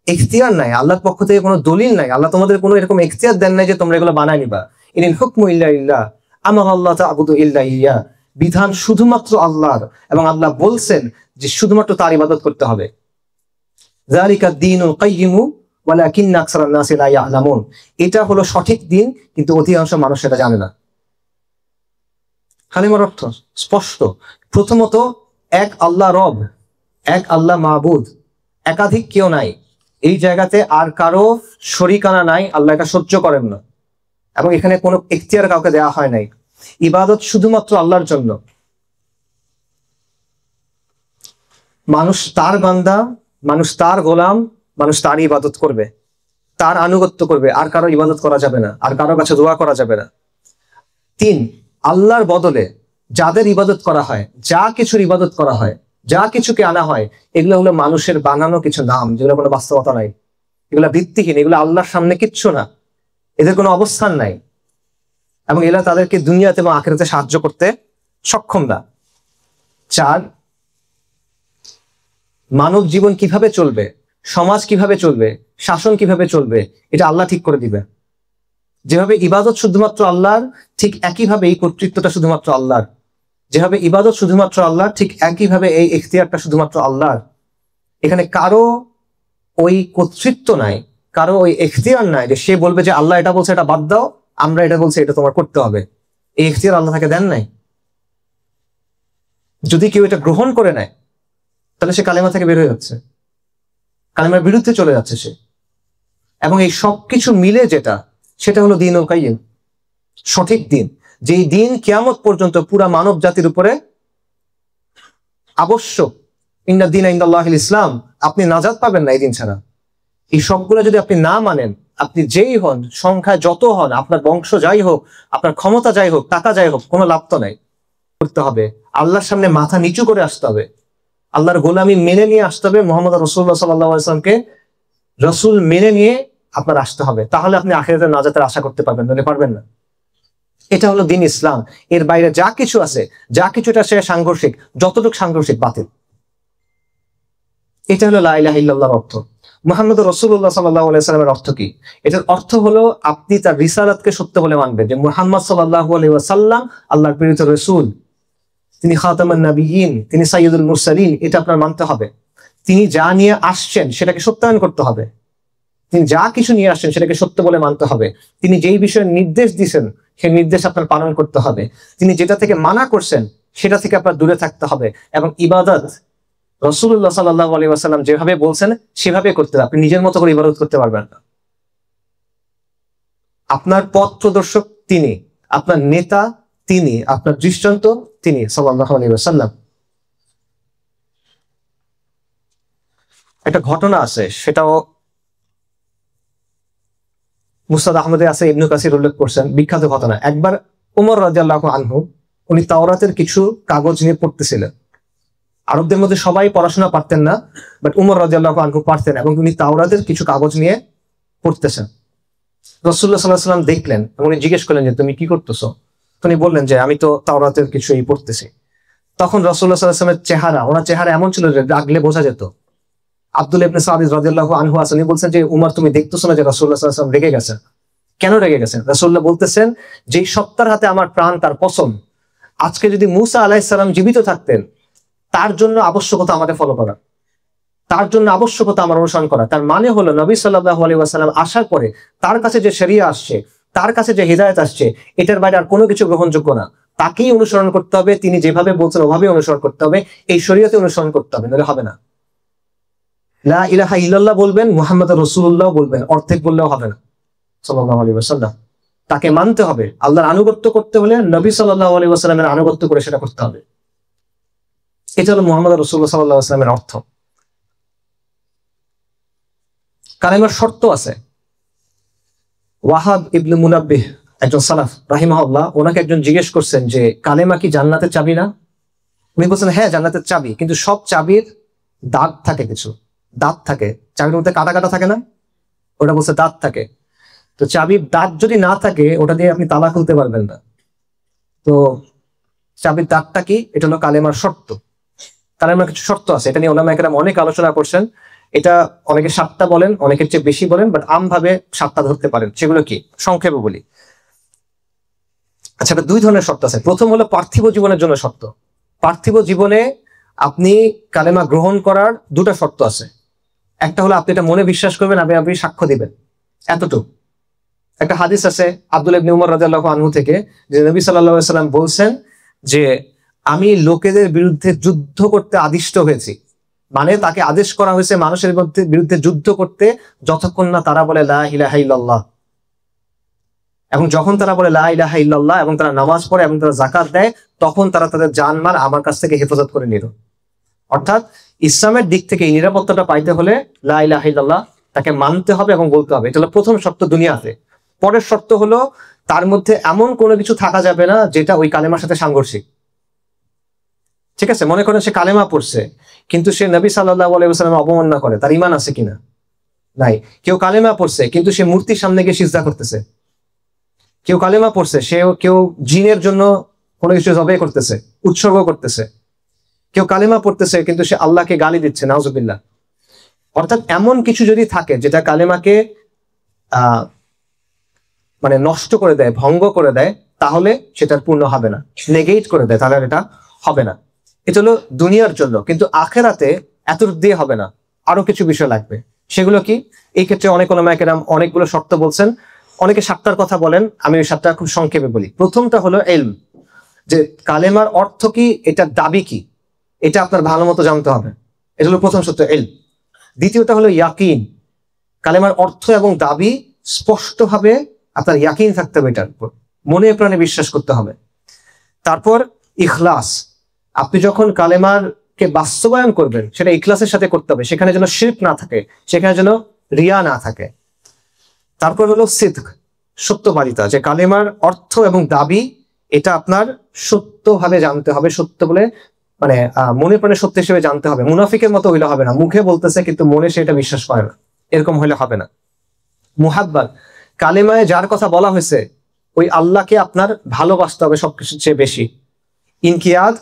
ইখতিয়ার নাই, আল্লাহর পক্ষ থেকে কোনো দলিল নাই, আল্লাহ তোমাদের কোনো এরকম ইখতিয়ার দেন নাই যে তোমরা এগুলো বানায় নিবা। ইনিল হুকমু ইল্লা লিল্লাহ আমারা আল্লাহ তা'বুদু ইল্লা ইয়া। বিধান শুধুমাত্র আল্লাহর, এবং আল্লাহ বলছেন যে শুধুমাত্র তার ইবাদত করতে হবে। যালিকা দ্বীনুল কাইয়্যিমু ওয়ালাকিন্না আকসারান নাসি লা ইয়ালামুন। এটা হলো সঠিক দিন, কিন্তু অধিকাংশ মানুষ সেটা জানে না। কালেমার অর্থ স্পষ্ট। প্রথমত এক আল্লাহ রব, এক আল্লাহ মাবুদ, একাধিক কেউ নাই, এই জায়গাতে আর কারো শরিকানা নাই, আল্লাহ এটা সহ্য করেন না, এবং এখানে কোনো ইখতিয়ার কাউকে দেওয়া হয় নাই। ইবাদত শুধুমাত্র আল্লাহর জন্য। মানুষ তার বান্দা, মানুষ তার গোলাম, মানুষ তার ইবাদত করবে, তার আনুগত্য করবে, আর কারো ইবাদত করা যাবে না, আর কারো কাছে দোয়া করা যাবে না। 3, আল্লাহর বদলে যাদের ইবাদত করা হয়, যা কিছুর ইবাদত করা হয়, যা কিছুকে আনা হয়, এগুলো হলো মানুষের বানানো কিছু নাম, যেগুলো কোনো বাস্তবতা নাই, এগুলো ভিত্তিহীন, এগুলো আল্লাহর সামনে কিচ্ছু না, এদের কোনো অবস্থান নাই, এবং এরা তাদেরকে দুনিয়াতে এবং আখিরাতে সাহায্য করতে সক্ষম না। 4, মানব জীবন কিভাবে চলবে, সমাজ কিভাবে চলবে, শাসন কিভাবে চলবে, এটা আল্লাহ ঠিক করে দিবে। যেভাবে ইবাদত শুধুমাত্র আল্লাহর, ঠিক একইভাবে এই কর্তৃত্বটা শুধুমাত্র আল্লাহর। যেভাবে ইবাদত শুধুমাত্র আল্লাহর, ঠিক একইভাবে এই ইখতিয়ারটা শুধুমাত্র আল্লাহর। এখানে কারো ওই কর্তৃত্ব নাই, কারো ওই ইখতিয়ার নাই যে সে বলবে যে আল্লাহ এটা বলছে এটা বাদ দাও, আমরা এটা বলছি এটা তোমার করতে হবে। এই ইখতিয়ার আল্লাহ তাকে দেন নাই। যদি কেউ এটা গ্রহণ করে নেয়, তাহলে সে কালেমা থেকে বের হয়ে যাচ্ছে, কালেমার বিরুদ্ধে চলে যাচ্ছে সে। এবং এই সবকিছু মিলে যেটা, সেটা হলো দ্বীনুল কাইয়্যিম, সঠিক দিন, যেই দিন কিয়ামত পর্যন্ত পুরা মানব জাতির উপরে আবশ্যক। ইন্না দীনা ইনদাল্লাহিল ইসলাম, আপনি নাজাত পাবেন না এই দিন ছাড়া। এই সবগুলো যদি আপনি না মানেন, আপনি যেই হন, সংখ্যায় যত হন, আপনার বংশ যাই হোক, আপনার ক্ষমতা যাই হোক, টাকা যাই হোক, কোনো লাভ তো নাই। করতে হবে আল্লাহর সামনে মাথা নিচু করে আসতে হবে, আল্লাহর গোলামি মেনে নিয়ে আসতে হবে, মুহাম্মদ রাসূলুল্লাহ সাল্লাল্লাহু আলাইহি ওয়াসাল্লামকে রাসূল মেনে নিয়ে আপনার আসতে হবে। তাহলে আপনি আখিরাতের নাজাতের আশা করতে পারবেন, নইলে পারবেন না। এটা হলো দ্বীন ইসলাম। এর বাইরে যা কিছু আছে, যা কিছুটা সে সাংঘর্ষিক, যতটুকু সাংঘর্ষিক বাতিল। এটা হলো লা ইলাহা ইল্লাল্লাহর অর্থ। মুহাম্মদ রাসূলুল্লাহ সাল্লাল্লাহু আলাইহি ওয়াসাল্লামের অর্থ কি? এটার অর্থ হলো আপনি তার রিসালাতকে সত্য বলে মানবেন, যে মুহাম্মদ সাল্লাল্লাহু আলাইহি ওয়াসাল্লাম আল্লাহর প্রেরিত রাসূল, তিনি খাতামুন নবিয়্যিন, তিনি সাইয়্যিদুল মুরসালিন, এটা আপনার মানতে হবে। তিনি যা নিয়ে আসছেন সেটাকে সত্যায়ন করতে হবে। তিনি যা কিছু নিয়ে আসছেন সেটাকে সত্য বলে মানতে হবে। তিনি যেই বিষয়ে নির্দেশ দিয়েছেন সেই নির্দেশ আপনার পালন করতে হবে। তিনি যেটা থেকে মানা করছেন সেটা থেকে আপনার দূরে থাকতে হবে। এবং ইবাদত রাসূলুল্লাহ সাল্লাল্লাহু আলাইহি ওয়াসাল্লাম যেভাবে বলছেন সেভাবে করতে হবে। আপনি নিজের মতো করে ইবাদত করতে পারবেন না। আপনার পথ প্রদর্শক তিনি, আপনার নেতা তিনি, আপনার দৃষ্টান্ত তিনি সাল্লাল্লাহু আলাইহি ওয়াসাল্লাম। একটা ঘটনা আছে, সেটাও মুসনাদ আহমদে আছে, ইবনে কাসির উল্লেখ করছেন, বিখ্যাত ঘটনা। একবার ওমর রাদিয়াল্লাহু আনহু উনি তাওরাতের কিছু কাগজ নিয়ে পড়তেছিলেন। আরবদের মধ্যে সবাই পড়াশোনা পারতেন না, বাট উমর রাদিয়াল্লাহু আনহু পারতেন, এবং উনি তাওরাতের কিছু কাগজ নিয়ে পড়তেছেন। রাসূলুল্লাহ সাল্লাল্লাহু আলাইহি ওয়াসাল্লাম দেখলেন এবং উনি জিজ্ঞেস করলেন যে তুমি কি করতেছো? উনি বললেন যে আমি তো তাওরাতের কিছু পড়তেছি। তখন রাসূলুল্লাহ সাল্লাল্লাহু আলাইহি ওয়াসাল্লামের চেহারা, ওনার চেহারা এমন ছিল যে রাগলে বোঝা যেত। আব্দুল্লাহ ইবনে সাঈদ রাদিয়াল্লাহু আনহু আসলে বলছেন যে উমর তুমি দেখতেছো না যে রাসূলুল্লাহ সাল্লাল্লাহু আলাইহি ওয়াসাল্লাম রেগে গেছেন? কেন রেগে গেছেন? রাসূলুল্লাহ বলতেছেন যে সত্তার হাতে আমার প্রাণ তার কসম, আজকে যদি মূসা আলাইহিস সালাম জীবিত থাকতেন, তার জন্য আবশ্যকতা আমাদের ফলো করা, তার জন্য আবশ্যকতা আমার অনুসরণ করা। তার মানে হলো নবী সাল্লাল্লাহু আলাইহি ওয়াসাল্লাম আসার পরে তার কাছে যে শরিয়া আসছে, তার কাছে যে হিদায়াত আসছে, এটার বাইরে আর কোনো কিছু গ্রহণযোগ্য না। তাকেই অনুসরণ করতে হবে, তিনি যেভাবে বলছেন ওভাবে অনুসরণ করতে হবে, এই শরীয়তে অনুসরণ করতে হবে, নাহলে হবে না। লা ইলাহা ইল্লাল্লাহ বলবেন, মুহাম্মদ রাসূলুল্লাহ বলবেন, অর্ধেক বললেও হবে না। সাল্লাল্লাহু আলাইহি ওয়াসাল্লাম তাকে মানতে হবে। আল্লাহর আনুগত্য করতে হলে নবী সাল্লাল্লাহু আলাইহি ওয়াসাল্লামের আনুগত্য করে সেটা করতে হবে। এটা হলো মুহাম্মদ রাসূলুল্লাহ সাল্লাল্লাহু আলাইহি ওয়াসাল্লামের অর্থ। কালেমার শর্ত আছে। ওয়াহাব ইবনে মুনাব্বিহ একজন সালাফ রাহিমাহুল্লাহ, ওনাকে একজন জিজ্ঞেস করছেন যে কালেমা কি জান্নাতের চাবি না? উনি বলছেন হ্যাঁ জান্নাতের চাবি, কিন্তু সব চাবির দাঁত থাকে, কিছু দাঁত থাকে, চাবির মধ্যে কাটা কাটা থাকে না, ওটা বলছে দাঁত থাকে। তো চাবির দাঁত যদি না থাকে ওটা দিয়ে আপনি তালা খুলতে পারবেন না। তো চাবির দাঁতটা কি? এটা হলো কালেমার শর্ত। কালেমার কিছু শর্ত আছে, এটা নিয়ে ওলামায়ে কেরাম অনেক আলোচনা করছেন। এটা অনেকে 7টা বলেন, অনেকের চেয়ে বেশি বলেন, বাট আমভাবে 7টা ধরতে পারেন। সেগুলো কি সংক্ষেপে বলি। আচ্ছা, এটা 2 ধরনের শর্ত আছে। প্রথম হলো পার্থিব জীবনের জন্য শর্ত। পার্থিব জীবনে আপনি কালেমা গ্রহণ করার 2টা শর্ত আছে। একটা হলো আপনি এটা মনে বিশ্বাস করবেন, আপনি সাক্ষ্য দিবেন, এতটুকু। একটা হাদিস আছে আব্দুল্লাহ ইবনে উমর রাদিয়াল্লাহু আনহু থেকে, যে নবী সাল্লাল্লাহু আলাইহি ওয়াসাল্লাম বলছেন যে আমি লোকেদের বিরুদ্ধে যুদ্ধ করতে আদিষ্ট হয়েছি, মানে তাকে আদেশ করা হয়েছে মানুষের বিরুদ্ধে যুদ্ধ করতে যতক্ষণ না তারা বলে লা ইলাহা ইল্লাল্লাহ। এবং যখন তারা বলে লা ইলাহা ইল্লাল্লাহ এবং তারা নামাজ পড়ে এবং তারা যাকাত দেয়, তখন তারা তাদের জানমাল আমার কাছ থেকে হেফাজত করে নিল। অর্থাৎ ইসলামের দিক থেকে এই নিরাপত্তাটা পাইতে হলে লা ইলাহা ইল্লাল্লাহ তাকে মানতে হবে এবং বলতে হবে। এটা হলো প্রথম শর্ত দুনিয়াতে। পরের শর্ত হলো তার মধ্যে এমন কোনো কিছু থাকা যাবে না যেটা ওই কালেমার সাথে সাংঘর্ষিক। ঠিক আছে, মনে করেন সে কালেমা পড়ছে কিন্তু সে নবী সাল্লাল্লাহু আলাইহি ওয়াসাল্লামের অবমাননা করে, তার ঈমান আছে কিনা? নাই। কেউ কালেমা পড়ছে কিন্তু সে মূর্তির সামনে গিয়ে সিজদা করতেছে। কেউ কালেমা পড়ছে, কেউ জিনের জন্য কোনো কিছু জবে করতেছে, উৎসর্গ করতেছে। কেউ কালেমা পড়তেছে কিন্তু সে আল্লাহকে গালি দিচ্ছে, নাউজুবিল্লাহ। অর্থাৎ এমন কিছু যদি থাকে যেটা কালেমাকে মানে নষ্ট করে দেয়, ভঙ্গ করে দেয়, তাহলে সেটার পূর্ণ হবে না। নেগেট করে দেয়, তাহলে এটা হবে না। এটা হলো দুনিয়ার জন্য। কিন্তু আখেরাতে এত দিয়ে হবে না, আরো কিছু বিষয় লাগবে। সেগুলো কি? এই ক্ষেত্রে অনেক ওলামায়ে কেরাম অনেকগুলো শর্ত বলছেন। অনেকে 7টার কথা বলেন, আমি ওই 7টা খুব সংক্ষেপে বলি। প্রথমটা হলো ইলম, যে কালেমার অর্থ কি, এটার দাবি কি, এটা আপনার ভালো মতো জানতে হবে। এটা হলো প্রথম সত্য, ইলম। দ্বিতীয়টা হলো ইয়াকিন, কালেমার অর্থ এবং দাবি স্পষ্টভাবে আপনার ইয়াকিন থাকতে হবে, এটার উপর মনে প্রাণে বিশ্বাস করতে হবে। তারপর ইখলাস, আপনি যখন কালেমারকে বাস্তবায়ন করবেন সেটা ইখলাসের সাথে করতে হবে, সেখানে যেন শিরক না থাকে, সেখানে যেন রিয়া না থাকে। তারপর হলো সিদক, সত্যবাদিতা, যে কালেমার অর্থ এবং দাবি এটা আপনার সত্যভাবে জানতে হবে, সত্য বলে মানে মনে প্রাণে সত্য হিসেবে জানতে হবে। মুনাফিকের মতো হইলে হবে না, মুখে বলতেছে কিন্তু মনে সেটা বিশ্বাস করে না, এরকম হইলে হবে না। মুহাব্বাত, কালেমায় যার কথা বলা হয়েছে ওই আল্লাহকে আপনার ভালোবাসতে হবে সবকিছুর চেয়ে বেশি। ইনকিয়াদ,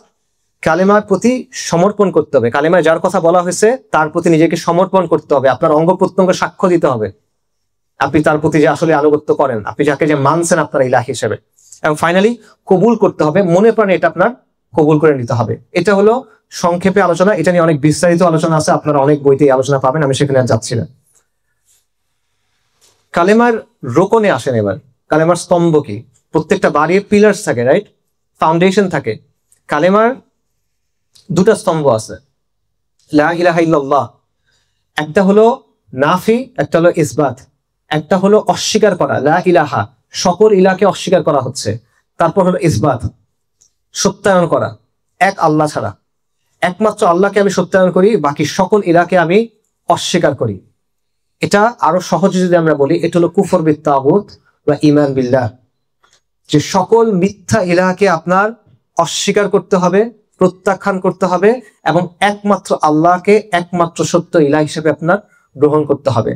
কালেমার প্রতি সমর্পণ করতে হবে। কালেমায় যার কথা বলা হয়েছে তার প্রতি নিজেকে সমর্পণ করতে হবে, আপনার অঙ্গ প্রত্যঙ্গ সাক্ষ্য দিতে হবে আপনি তার প্রতি যে আসলে আনুগত্য করেন, আপনি যাকে যে মানছেন আপনার ইলাহ হিসেবে। এবং ফাইনালি কবুল করতে হবে, মনে প্রাণে এটা আপনার কবুল করে নিতে হবে। এটা হলো সংক্ষেপে আলোচনা। এটা নিয়ে অনেক বিস্তারিত আলোচনা আছে, আপনারা অনেক বইতে আলোচনা পাবেন, আমি সেখানে আর যাচ্ছি না। কালেমার রোকনে আসেন এবার। কালেমার স্তম্ভ কি? প্রত্যেকটা বাড়ির পিলার্স থাকে, রাইট, ফাউন্ডেশন থাকে। কালেমার দুটা স্তম্ভ আছে, লা ইলাহা ইল্লাল্লাহ। একটা হলো নাফি, একটা হলো ইসবাত। একটা হলো অস্বীকার করা, লা ইলাহা, সকল ইলাহকে অস্বীকার করা হচ্ছে। তারপর হলো ইসবাত, সত্যায়ন করা এক আল্লাহ ছাড়া, একমাত্র আল্লাহকে আমি সত্যায়ন করি, বাকি সকল ইলাহকে আমি অস্বীকার করি। এটা আরো সহজে যদি আমরা বলি, এটা হলো কুফর বিত তাগুত বা ঈমান বিল্লাহ, যে সকল মিথ্যা ইলাহকে আপনার অস্বীকার করতে হবে, প্রত্যাখ্যান করতে হবে, এবং একমাত্র আল্লাহকে একমাত্র সত্য ইলাহ হিসেবে আপনার গ্রহণ করতে হবে।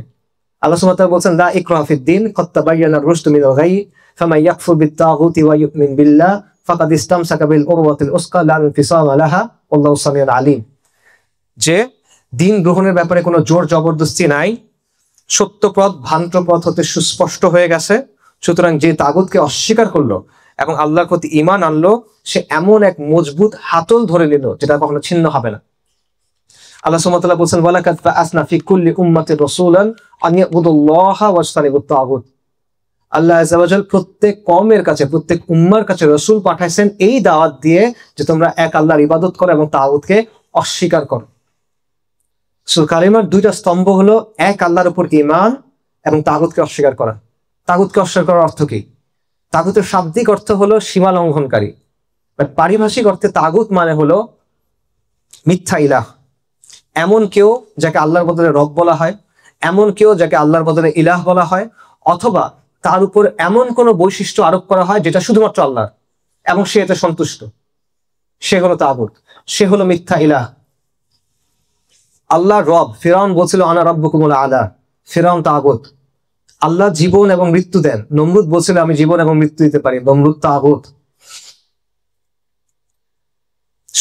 আল্লাহ সুবহানাহু ওয়া তাআলা বলেন, লা ইকরাহা ফিদ-দীন, কাদ তাবায়্যানা আর-রুশদু মিনাল গায়y, ফামান ইয়াকফুর বিত-তাগুতি ওয়া ইউমিন বিল্লাহ ফাকাদ ইসতামসাকা বিল উরওয়াতিল উসকা লা ইনফিসামা লাহা ওয়াল্লাহু সামিউন আলীম। যে দিন গ্রহণের ব্যাপারে কোনো জোর জবরদস্তি নাই, সত্য পথ ভ্রান্ত পথ হতে সুস্পষ্ট হয়ে গেছে। সুতরাং যে তাগুতকে অস্বীকার করলো এবং আল্লাহর প্রতি ঈমান আনলো, সে এমন এক মজবুত হাতল ধরে নিল যেটা কখনো ছিন্ন হবে না। আল্লাহ সুবহানাহু ওয়া তাআলা বলেন, ওয়ালাকাদ বাআসনা ফি কুল্লি উম্মাতির রাসূলান আন ইয়াবুদুল্লাহা ওয়াজতানিবুত তাগুত। আল্লাহ আযজা ওয়া জাল প্রত্যেক কওমের কাছে, প্রত্যেক উম্মার কাছে রাসূল পাঠাইছেন এই দাওয়াত দিয়ে যে তোমরা এক আল্লাহর ইবাদত করো এবং তাগুতকে অস্বীকার করো। সো কালেমার দুইটা স্তম্ভ হলো এক আল্লাহর উপর ঈমান এবং তাগুতকে অস্বীকার করা। তাগুতকে অস্বীকার করার অর্থ কি? তাগুতের শাব্দিক অর্থ হলো সীমা লঙ্ঘনকারী, বাট পারিভাষিক অর্থে তাগুত মানে হলো মিথ্যা ইলাহ। এমন কেউ যাকে আল্লাহর বদলে রব বলা হয়, এমন কেউ যাকে আল্লাহর বদলে ইলাহ বলা হয়, অথবা তার উপর এমন কোনো বৈশিষ্ট্য আরোপ করা হয় যেটা শুধুমাত্র আল্লাহর এবং সে এতে সন্তুষ্ট, সে হলো তাগুত, সে হলো মিথ্যা ইলাহ। আল্লাহ রব, ফিরআউন বলছিল আনা রাব্বুকুমুল আলা, ফিরআউন তাগুত। আল্লাহ জীবন এবং মৃত্যু দেন, নমরুদ বলছিল আমি জীবন এবং মৃত্যু দিতে পারি, নমরুদ তাগুত।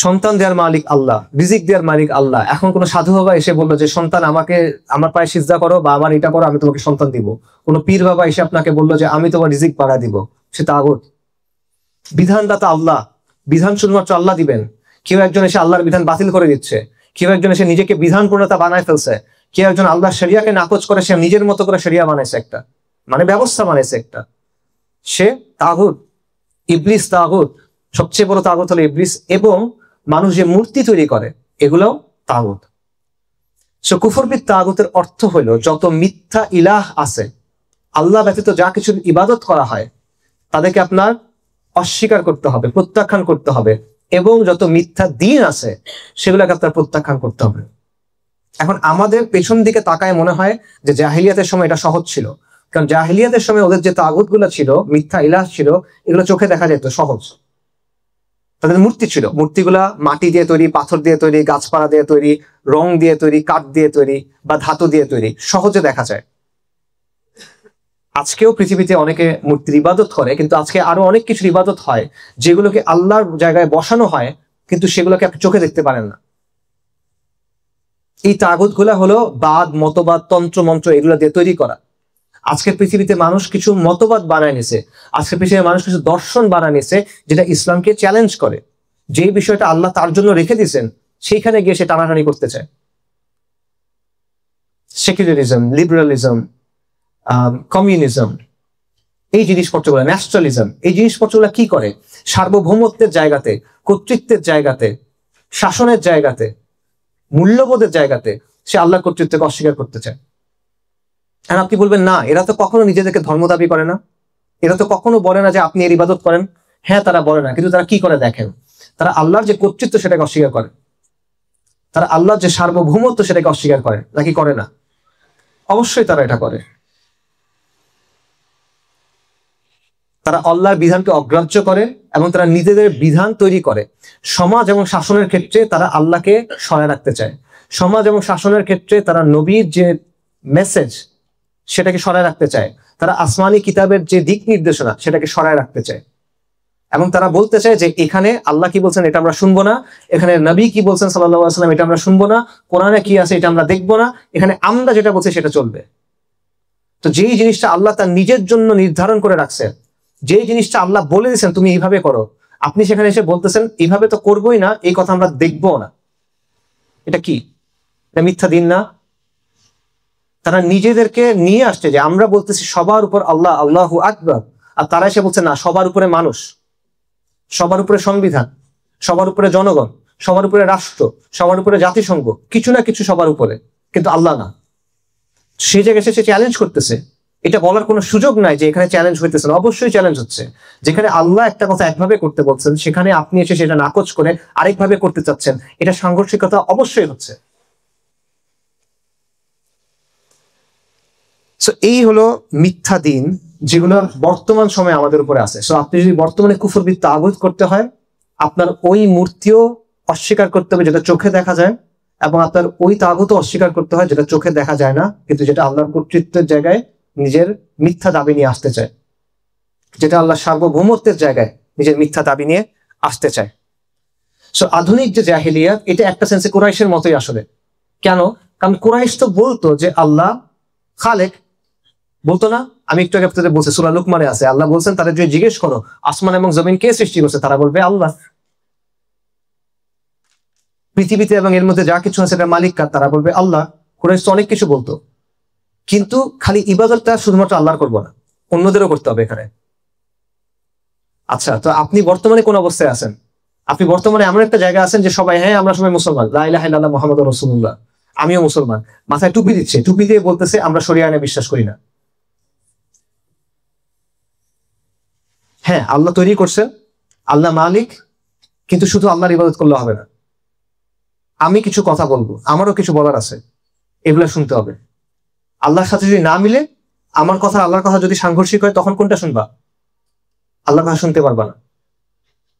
সন্তান দেওয়ার মালিক আল্লাহ, রিজিক দেওয়ার মালিক আল্লাহ। এখন কোন সাধু বাবা এসে বললো যে সন্তান আমাকে, আমার পায়ে সিজদা করো বা আমার এটা করো, আমি তোমাকে সন্তান দিব। কোন পীর বাবা এসে আপনাকে বললো যে আমি তোমার রিজিক বাড়া দিব, সে তাগুত। বিধানদাতা আল্লাহ, বিধান শুধুমাত্র আল্লাহ দিবেন। কেউ একজন এসে আল্লাহর বিধান বাতিল করে দিচ্ছে, কেউ একজন এসে নিজেকে বিধান প্রণেতা বানায় ফেলছে, কেউ একজন আল্লাহ শরিয়াকে নাকচ করে সে নিজের মতো করে শরিয়া বানাইছে একটা, মানে ব্যবস্থা বানাইছে একটা, সে তাগুত। ইবলিস তাগুত, সবচেয়ে বড় তাগুত হলো ইবলিস। এবং মানুষ যে মূর্তি তৈরি করে এগুলোও তাগুত। সো কুফর বিত তাগুতের অর্থ হলো যত মিথ্যা ইলাহ আছে, আল্লাহ ব্যতীত যা কিছু ইবাদত করা হয় তাদেরকে আপনার অস্বীকার করতে হবে, প্রত্যাখ্যান করতে হবে, এবং যত মিথ্যা দিন আছে সেগুলোকে আপনার প্রত্যাখ্যান করতে হবে। এখন আমাদের পেছন দিকে তাকায় মনে হয় যে জাহিলিয়াতের সময় এটা সহজ ছিল, কারণ জাহিলিয়াতের সময় ওদের যে তাগুত গুলো ছিল, মিথ্যা ইলাহ ছিল, এগুলো চোখে দেখা যেত সহজ। তাদের মূর্তি ছিল, মূর্তিগুলা মাটি দিয়ে তৈরি, পাথর দিয়ে তৈরি, গাছপালা দিয়ে তৈরি, রং দিয়ে তৈরি, কাঠ দিয়ে তৈরি বা ধাতু দিয়ে তৈরি, সহজে দেখা যায়। আজকেও পৃথিবীতে অনেকে মূর্তির ইবাদত করে, কিন্তু আজকে আরো অনেক কিছুর ইবাদত হয় যেগুলোকে আল্লাহর জায়গায় বসানো হয়, কিন্তু সেগুলোকে আপনি চোখে দেখতে পারেন না। এই তাগুত গুলা হলো বাদ, মতবাদ, তন্ত্র মন্ত্র এগুলো দিয়ে তৈরি করা। আজকের পৃথিবীতে মানুষ কিছু মতবাদ বানায় নিছে, আজকের পৃথিবীতে মানুষ কিছু দর্শন বানায় নিছে যেটা ইসলামকে চ্যালেঞ্জ করে। যেই বিষয়টা আল্লাহ তার জন্য রেখে দিয়েছেন সেইখানে গিয়ে সে টানাটানি করতে চায়। সেকুলারিজম, লিবারালিজম, কমিউনিজম, এই জিনিসপত্রগুলো, ন্যাশনালিজম, এই জিনিসপত্রগুলো কি করে? সার্বভৌমত্বের জায়গাতে, কর্তৃত্বের জায়গাতে, শাসনের জায়গাতে, মূল্যবোধের জায়গাতে সে আল্লাহর কর্তৃত্বকে অস্বীকার করতে চায়। আর আপনি বলবেন না, এরা তো কখনো নিজেদেরকে ধর্ম দাবি করে না, এরা তো কখনো বলে না যে আপনি এর ইবাদত করেন। হ্যাঁ, তারা বলে না, কিন্তু তারা কি করে দেখেন? তারা আল্লাহর যে কর্তৃত্ব সেটাকে অস্বীকার করে, তারা আল্লাহর যে সার্বভৌমত্ব সেটাকে অস্বীকার করে, নাকি করে না? অবশ্যই তারা এটা করে। তারা আল্লাহর বিধানকে অগ্রাহ্য করে এবং তারা নিজেদের বিধান তৈরি করে। সমাজ এবং শাসনের ক্ষেত্রে তারা আল্লাহকে সরায় রাখতে চায়, সমাজ এবং শাসনের ক্ষেত্রে তারা নবীর যে মেসেজ সেটাকে সরায় রাখতে চায়, তারা আসমানি কিতাবের যে দিক নির্দেশনা সেটাকে সরায় রাখতে চায়। এবং তারা বলতে চায় যে এখানে আল্লাহ কি বলছেন এটা আমরা শুনবো না, এখানে নবী কি বলছেন সাল্লাল্লাহু আলাইহি ওয়াসাল্লাম এটা আমরা শুনবো না, কোরআনে কি আছে এটা আমরা দেখবো না, এখানে আমরা যেটা বলছি সেটা চলবে। তো যেই জিনিসটা আল্লাহ তার নিজের জন্য নির্ধারণ করে রাখছেন, যেই জিনিসটা আল্লাহ বলে দিয়েছেন তুমি এইভাবে করো, আপনি সেখানে এসে বলতেছেন এইভাবে তো করবোই না, এই কথা আমরা দেখবো না, এটা কি? এটা মিথ্যা দিন না? তারা নিজেদেরকে নিয়ে আসছে যে আমরা বলতেছি সবার উপর আল্লাহ, আল্লাহু আকবার, আর তারা এসে বলছে না সবার উপরে মানুষ, সবার উপরে সংবিধান, সবার উপরে জনগণ, সবার উপরে রাষ্ট্র, সবার উপরে জাতিসংঘ, কিছু না কিছু সবার উপরে, কিন্তু আল্লাহ না। সে জায়গায় সে চ্যালেঞ্জ করতেছে, এটা বলার কোনো সুযোগ নাই যে এখানে চ্যালেঞ্জ হইতেছে না, অবশ্যই চ্যালেঞ্জ হচ্ছে। যেখানে আল্লাহ একটা কথা একভাবে করতে বলছেন সেখানে আপনি এসে সেটা নাকচ করে আরেকভাবে করতে চাচ্ছেন, এটা সাংঘর্ষিকতা অবশ্যই হচ্ছে। সো এই হলো মিথ্যা দিন যেগুলো বর্তমান সময়ে আমাদের উপরে আছে। সো আপনি যদি বর্তমানে কুফরবৃত্ত আঘাত করতে হয়, আপনার ওই মূর্তিও অস্বীকার করতে হবে যেটা চোখে দেখা যায়, এবং আপনার ওই তাগুতও অস্বীকার করতে হয় যেটা চোখে দেখা যায় না, কিন্তু যেটা আল্লাহর কর্তৃত্বের জায়গায় নিজের মিথ্যা দাবি নিয়ে আসতে চায়, যেটা আল্লাহর সার্বভৌমত্বের জায়গায় নিজের মিথ্যা দাবি নিয়ে আসতে চায়। সো আধুনিক যে জাহেলিয়া, এটা একটা সেন্সে কুরাইশের মতোই আসলে। কেন? কারণ কুরাইশ তো বলতো যে আল্লাহ খালেক, বলতো না? আমি একটু আগে আপনাদের বলছি, সূরা লুকমানে আছে, আল্লাহ বলছেন তারা যদি জিজ্ঞেস করো আসমান এবং জমিন কে সৃষ্টি করছে, তারা বলবে আল্লাহ। পৃথিবীতে এবং এর মধ্যে যা কিছু আছে সেটা মালিক কার, তারা বলবে আল্লাহ। কুরাইশ তো অনেক কিছু বলতো, কিন্তু খালি ইবাদতটা শুধুমাত্র আল্লাহর করবো না, অন্যদেরও করতে হবে এখানে। আচ্ছা, তো আপনি বর্তমানে কোন অবস্থায় আছেন? আপনি বর্তমানে এমন একটা জায়গা আছেন যে সবাই হ্যাঁ আমরা সবাই মুসলমান, লা ইলাহা ইল্লাল্লাহ মুহাম্মাদুর রাসূলুল্লাহ, আমিও মুসলমান, মাথায় টুপি দিচ্ছে, টুপি দিয়ে বলতেছে আমরা শরিয়া আইনে বিশ্বাস করি না। হ্যাঁ, আল্লাহ তৈরি করছেন, আল্লাহ মালিক, কিন্তু শুধু আল্লাহর ইবাদত করলে হবে না। আমি কিছু কথা বলবো, আমারও কিছু বলার আছে, এগুলো শুনতে হবে। আল্লাহর সাথে যদি না মিলে, আমার কথা আল্লাহর কথা যদি সাংঘর্ষিক হয়, তখন কোনটা শুনবা? আল্লাহর কথা শুনতে পারবা না।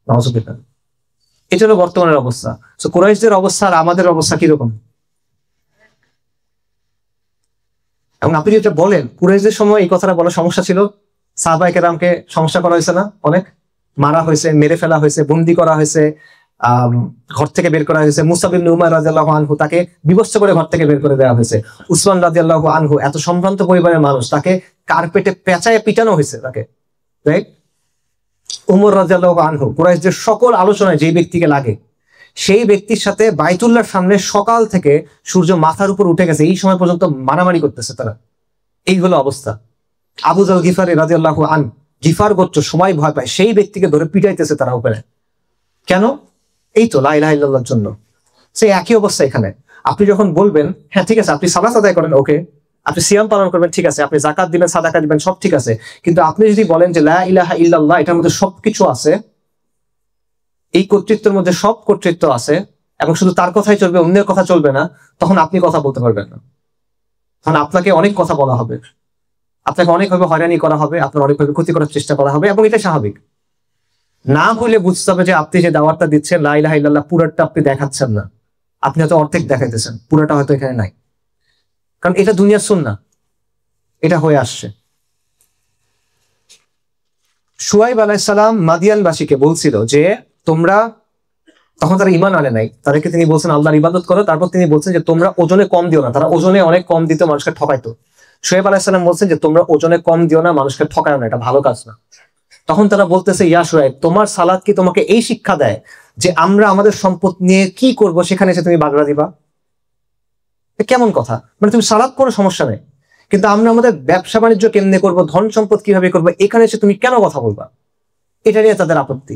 নাউযুবিল্লাহ। এটা হলো বর্তমানের অবস্থা। তো কুরাইশদের অবস্থা আর আমাদের অবস্থা কিরকম? এবং আপনি যেটা বলেন কুরাইশদের সময় এই কথাটা বলার সমস্যা ছিল, সাহাবায়ে কেরামকে সমস্যা করা হয়েছে না, অনেক মারা হয়েছে, মেরে ফেলা হয়েছে, বন্দী করা হয়েছে, ঘর থেকে বের করা হয়েছে। মুসআব ইবনে উমাইর রাদিয়াল্লাহু আনহু তাকে বিবস্ত্র করে ঘর থেকে বের করে দেওয়া হয়েছে। উসমান রাদিয়াল্লাহু আনহু এত সম্ভ্রান্ত পরিবারের মানুষ, তাকে কার্পেটে পেঁচায় পিটানো হয়েছে তাকে, রাইট? উমর রাদিয়াল্লাহু আনহু কুরাইশদের সকল আলোচনায় যে ব্যক্তিকে লাগে, সেই ব্যক্তির সাথে বাইতুল্লাহর সামনে সকাল থেকে সূর্য মাথার উপর উঠে গেছে এই সময় পর্যন্ত মারামারি করতেছে তারা। এই হলো অবস্থা। আবু যাল গিফারি রাদিয়াল্লাহু আনহু, গিফার গোত্র সময় ভয় পায়, সেই ব্যক্তিকে ধরে পিটাইতেছে তারা উপরে। কেন? এই তো লা ইলাহা ইল্লাল্লাহর জন্য। সেই একই অবস্থা এখানে। আপনি যখন বলবেন হ্যাঁ ঠিক আছে আপনি সালাত আদায় করেন, ওকে, আপনি সিয়াম পালন করবেন, ঠিক আছে, আপনি যাকাত দিবেন, সাদাকা দিবেন, সব ঠিক আছে, কিন্তু আপনি যদি বলেন যে লা ইলাহা ইল্লাল্লাহ এটার মধ্যে সবকিছু আছে, এই কর্তৃত্বের মধ্যে সব কর্তৃত্ব আছে, এবং শুধু তার কথাই চলবে, অন্যের কথা চলবে না, তখন আপনি কথা বলতে পারবেন না। তখন আপনাকে অনেক কথা বলা হবে, আপনাকে অনেকভাবে হয়রানি করা হবে, আপনার অনেকভাবে ক্ষতি করার চেষ্টা করা হবে, এবং এটা স্বাভাবিক। না হলে বুঝতে হবে যে আপনি যে দাওয়াতটা দিচ্ছেন লা ইলাহা ইল্লাল্লাহ পুরোটা আপনি দেখাচ্ছেন না, আপনি হয়তো অর্ধেক দেখাইতেছেন, পুরোটা হয়তো এখানে নাই। কারণ এটা দুনিয়ার সুন্নাহ, এটা হয়ে আসছে। শুআইব আলাইহিস সালাম মাদিয়ানবাসীকে বলছিল যে তোমরা, তখন তারা ঈমান আনে নাই, তাদেরকে তিনি বলছেন আল্লাহর ইবাদত করো, তারপর তিনি বলছেন যে তোমরা ওজনে কম দিও না, তারা ওজনে অনেক কম দিত, মানুষকে ঠকাইতো। শুআইব আলাইহিস সালাম বলছেন যে তোমরা ওজনে কম দিও না, মানুষকে ঠকায়ও না, এটা ভালো কাজ না। তখন তারা বলতেছে ইয়া শুআইব, তোমার সালাত কি তোমাকে এই শিক্ষা দেয় যে আমরা আমাদের সম্পদ নিয়ে কি করব সেখানে এসে তুমি বাগড়া দিবা? কেমন কথা? মানে তুমি সালাত করো, সমস্যা নেই, কিন্তু আমরা আমাদের ব্যবসা বাণিজ্য কেমনে করব, ধন সম্পদ কিভাবে করবো, এখানে এসে তুমি কেন কথা বলবা? এটা নিয়ে তাদের আপত্তি।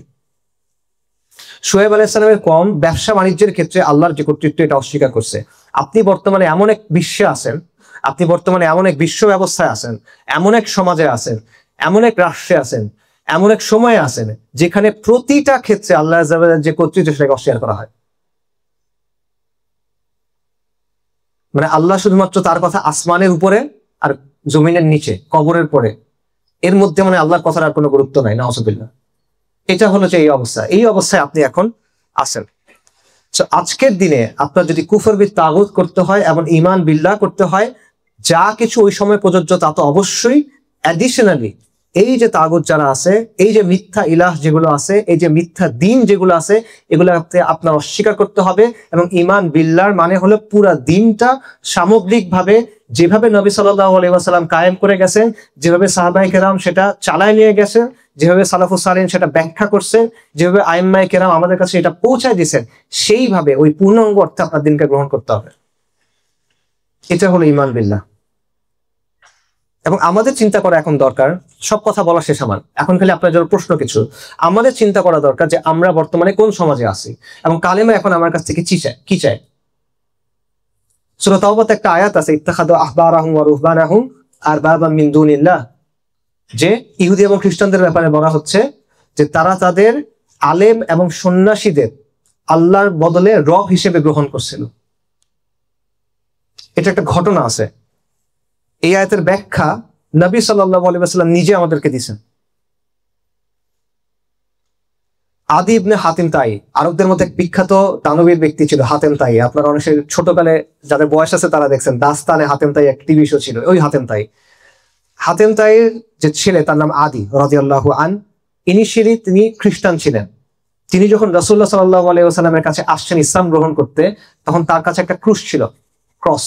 শুআইব আলাইহিস সালামের কম ব্যবসা বাণিজ্যের ক্ষেত্রে আল্লাহর যে কর্তৃত্ব এটা অস্বীকার করছে। আপনি বর্তমানে এমন এক বিশ্বে আছেন, আপনি বর্তমানে এমন এক বিশ্ব ব্যবস্থায় আছেন, এমন এক সমাজে আছেন, এমন এক রাষ্ট্রে আছেন, এমন এক সময়ে আছেন যেখানে প্রতিটা ক্ষেত্রে আল্লাহ যে কর্তৃত্ব সেটাকে অস্বীকার করা হয়। মানে আল্লাহ শুধুমাত্র তার কথা আসমানের উপরে আর জমিনের নিচে, কবরের পরে, এর মধ্যে মানে আল্লাহর কথার আর কোনো গুরুত্ব নাই, নাউযুবিল্লাহ। এটা হলো যে এই অবস্থা, এই অবস্থায় আপনি এখন আছেন। আজকের দিনে আপনার যদি কুফর বিদ তাগুত করতে হয় এবং ঈমান বিল্লাহ করতে হয়, যা কিছু ওই সময় প্রযোজ্য তা তো অবশ্যই অ্যাডিশনালি এই যে তাগুত যারা আছে, এই যে মিথ্যা ইলাহ যেগুলো আছে, এই যে মিথ্যা দিন যেগুলো আছে, এগুলোকে আপনার অস্বীকার করতে হবে। এবং ঈমান বিল্লাহর মানে হলো পুরা দিনটা সামগ্রিকভাবে যেভাবে নবী সাল্লাল্লাহু আলাইহি ওয়াসাল্লাম কায়েম করে গেছেন, যেভাবে সাহাবায়ে কেরাম সেটা চালায় নিয়ে গেছেন, যেভাবে সালাফুস সালিহিন সেটা ব্যাখ্যা করছেন, যেভাবে আইম্মায়ে কেরাম আমাদের কাছে এটা পৌঁছায় দিয়েছেন, সেইভাবে ওই পূর্ণাঙ্গ অর্থে আপনার দিনকে গ্রহণ করতে হবে। এটা হলো ঈমান বিল্লাহ। এবং আমাদের চিন্তা করা এখন দরকার, সব কথা বলা শেষ আমার, এখন খালি আপনার জন্য প্রশ্ন কিছু। আমাদের চিন্তা করা দরকার যে আমরা বর্তমানে কোন সমাজে আছি এবং কালেমা এখন আমার কাছ থেকে কি চায়। সূরা তাওবাতে একটা আয়াত আছে, ইত্তাখাযু আহবারাহুম ওয়া রুহবানাহুম আরবাবাম মিন দুনিল্লাহ, যে ইহুদি এবং খ্রিস্টানদের ব্যাপারে বলা হচ্ছে যে তারা তাদের আলেম এবং সন্ন্যাসীদের আল্লাহর বদলে রব হিসেবে গ্রহণ করছিল। এটা একটা ঘটনা আছে। এই আয়াতের ব্যাখ্যা নবী সাল্লাল্লাহু আলাইহি ওয়াসাল্লাম নিজে আমাদেরকে দিয়েছেন। আদি ইবনে হাতিম তাই, আরবদের মধ্যে এক বিখ্যাত দানবীর ব্যক্তি ছিল হাতেম তাই। আপনারা অনেকের ছোটকালে যাদের বয়স আছে তারা দেখছেন, দাস্তানে হাতেম তাই এক টিভি শো ছিল, ওই হাতেম তাই। হাতেম তাইয়ের যে ছেলে তার নাম আদি রাদিয়াল্লাহু আন, ইনিশিয়ালি তিনি খ্রিস্টান ছিলেন। তিনি যখন রাসূলুল্লাহ সাল্লাল্লাহু আলাইহি ওয়াসাল্লামের কাছে আসছেন ইসলাম গ্রহণ করতে, তখন তার কাছে একটা ক্রুশ ছিল, ক্রস।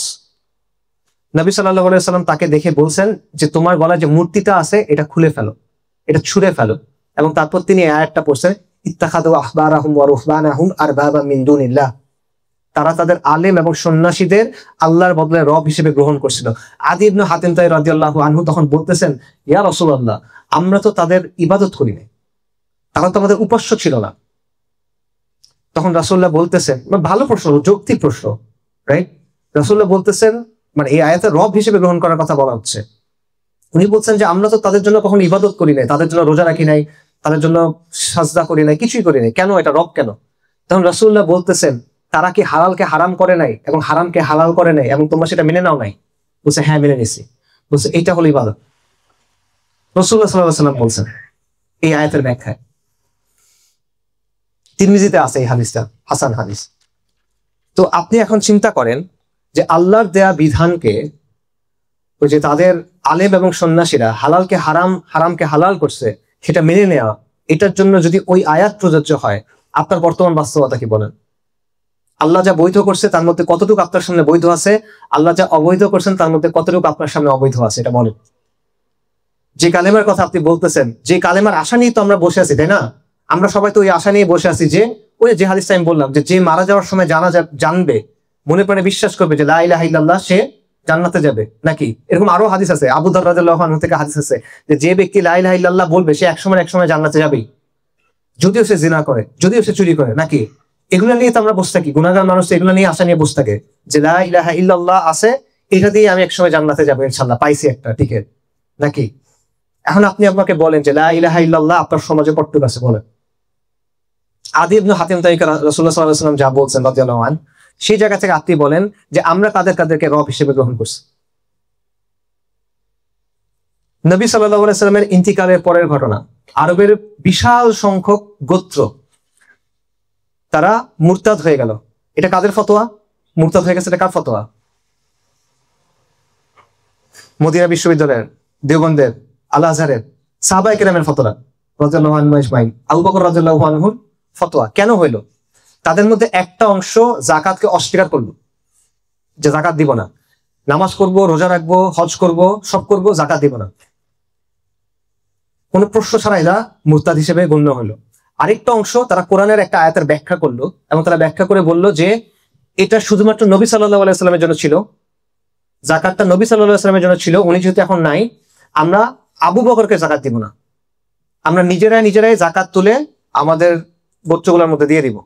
নবী সাল্লাল্লাহু আলাইহি ওয়াসাল্লাম তাকে দেখে বলছেন যে তোমার গলায় যে মূর্তিটা আছে এটা খুলে ফেলো, এটা ছুঁড়ে ফেলো। এবং তারপর তিনি এই আয়াতটা পড়ছেন, ইত্তাখাযু আহবারাহুম ওয়া রুহবানাহুম আরবাবাম মিন দুনিল্লাহ। তারা তাদের আলেম এবং সন্ন্যাসীদের আল্লাহর বদলে রব হিসেবে গ্রহণ করছিল। আদি ইবনে হাতিম তাই রাদিয়াল্লাহু আনহু তখন বলতেছেন, ইয়া রাসূলুল্লাহ, আমরা তো তাদের ইবাদত করি না, তারা তো আমাদের উপাস্য ছিল না। তখন রাসূলুল্লাহ বলতেছেন, ভালো প্রশ্ন, যৌক্তিক প্রশ্ন, রাইট? রাসূলুল্লাহ বলতেছেন, মানে এই আয়াতে রব হিসেবে গ্রহণ করার কথা বলা হচ্ছে। উনি বলছেন যে আমরা তো তাদের জন্য কখনো ইবাদত করি নাই, তাদের জন্য রোজা রাখি নাই, তাদের জন্য সাজদা করি নাই, কিছুই করি নাই, কেন এটা রব কেন? তখন রাসূলুল্লাহ বলতেছেন, তারা কি হালালকে হারাম করে নাই এবং হারামকে হালাল করে নাই এবং তোমরা সেটা মেনে নাও নাই? বলছে হ্যাঁ মেনে নিছি। বলছে এইটা হলো ইবাদত। রাসূলুল্লাহ সাল্লাল্লাহু আলাইহি ওয়াসাল্লাম বলছেন এই আয়াতের ব্যাখ্যায়। তিরমিজিতে আছে এই হাদিসটা, হাসান হাদিস। তো আপনি এখন চিন্তা করেন যে আল্লাহর দেয়া বিধানকে, ওই যে তাদের আলেম এবং সন্ন্যাসীরা হালালকে হারাম, হারামকে হালাল করছে, সেটা মেনে নেওয়া, এটার জন্য যদি ওই আয়াত প্রযোজ্য হয়, আপনার বর্তমান বাস্তবতা কি বলেন? আল্লাহ যা বৈধ করছে তার মধ্যে কতটুকু আপনার সামনে বৈধ আছে? আল্লাহ যা অবৈধ করছেন তার মধ্যে কতটুকু আপনার সামনে অবৈধ আছে? এটা বলেন। যে কালেমার কথা আপনি বলতেছেন, যে কালেমার আশা নিয়ে তো আমরা বসে আছি, তাই না? আমরা সবাই তো ওই আশা নিয়ে বসে আছি যে ওই যে হাদিসটা আমি বললাম, যে মারা যাওয়ার সময় জানবে, মনে প্রাণে বিশ্বাস করবে যে লা ইলাহা ইল্লাল্লাহ, সে জান্নাতে যাবে। নাকি এরকম আরো হাদিস আছে, আবু যর রাদিয়াল্লাহু আনহু থেকে হাদিস আছে যে ব্যক্তি লা ইলাহা ইল্লাল্লাহ বলবে সে একসময় জান্নাতে যাবেই, যদিও সে জিনা করে, যদিও সে চুরি করে। নাকি এগুলো নিয়ে তো আমরা বসে থাকি, গুনাহগার মানুষ এগুলো নিয়ে আশা নিয়ে বসে থাকে যে লা ইলাহা ইল্লাল্লাহ আছে, এটা দিয়ে আমি একসময় জান্নাতে যাবো ইনশাআল্লাহ, পাইছি একটা টিকেট। নাকি এখন আপনি আমাকে বলেন যে লা ইলাহা ইল্লাল্লাহ আপনার সমাজে কতটুকু আছে বলেন? আদি ইবনে হাতিম তাই রাসূলুল্লাহ সাল্লাল্লাহু আলাইহি ওয়াসাল্লাম যা বলছেন রাদিয়াল্লাহু আনহু, সেই জায়গা থেকে আপনি বলেন যে আমরা কাদেরকে রব হিসেবে গ্রহণ করছি। নবী সাল্লাল্লাহু আলাইহি ওয়াসাল্লামের ইন্তিকালের পরের ঘটনা, আরবের বিশাল সংখ্যক গোত্র তারা মুরতাদ হয়ে গেল। এটা কাদের ফতোয়া? মুরতাদ হয়ে গেছে, এটা কার ফতোয়া? মদিনা বিশ্ববিদ্যালয়ের, দেওবন্দের, আল আজহারের সাহাবায়ে কেরামের ফতোয়া রাদিয়াল্লাহু আনহুম আজমাইন, আবু বকর রাদিয়াল্লাহু আনহুর ফতোয়া। কেন হইল? তাদের মধ্যে একটা অংশ যাকাতকে অস্বীকার করলো, যে যাকাত দিব না, নামাজ করব, রোজা রাখবো, হজ করব, সব করব, যাকাত দিব না, কোন প্রশ্ন ছাড়া এরা মুরতাদ হিসেবে গণ্য হলো। আরেকটা অংশ তারা কোরআনের একটা আয়াতের ব্যাখ্যা করলো এবং তারা ব্যাখ্যা করে বলল যে এটা শুধুমাত্র নবী সাল্লাল্লাহু আলাইহি ওয়াসাল্লামের জন্য ছিল, যাকাতটা নবী সাল্লাল্লাহু আলাইহি ওয়াসাল্লামের জন্য ছিল, উনি যেহেতু এখন নাই, আমরা আবু বকরকে যাকাত দিব না, আমরা নিজেরাই যাকাত তুলে আমাদের গোত্রগুলোর মধ্যে দিয়ে দিব।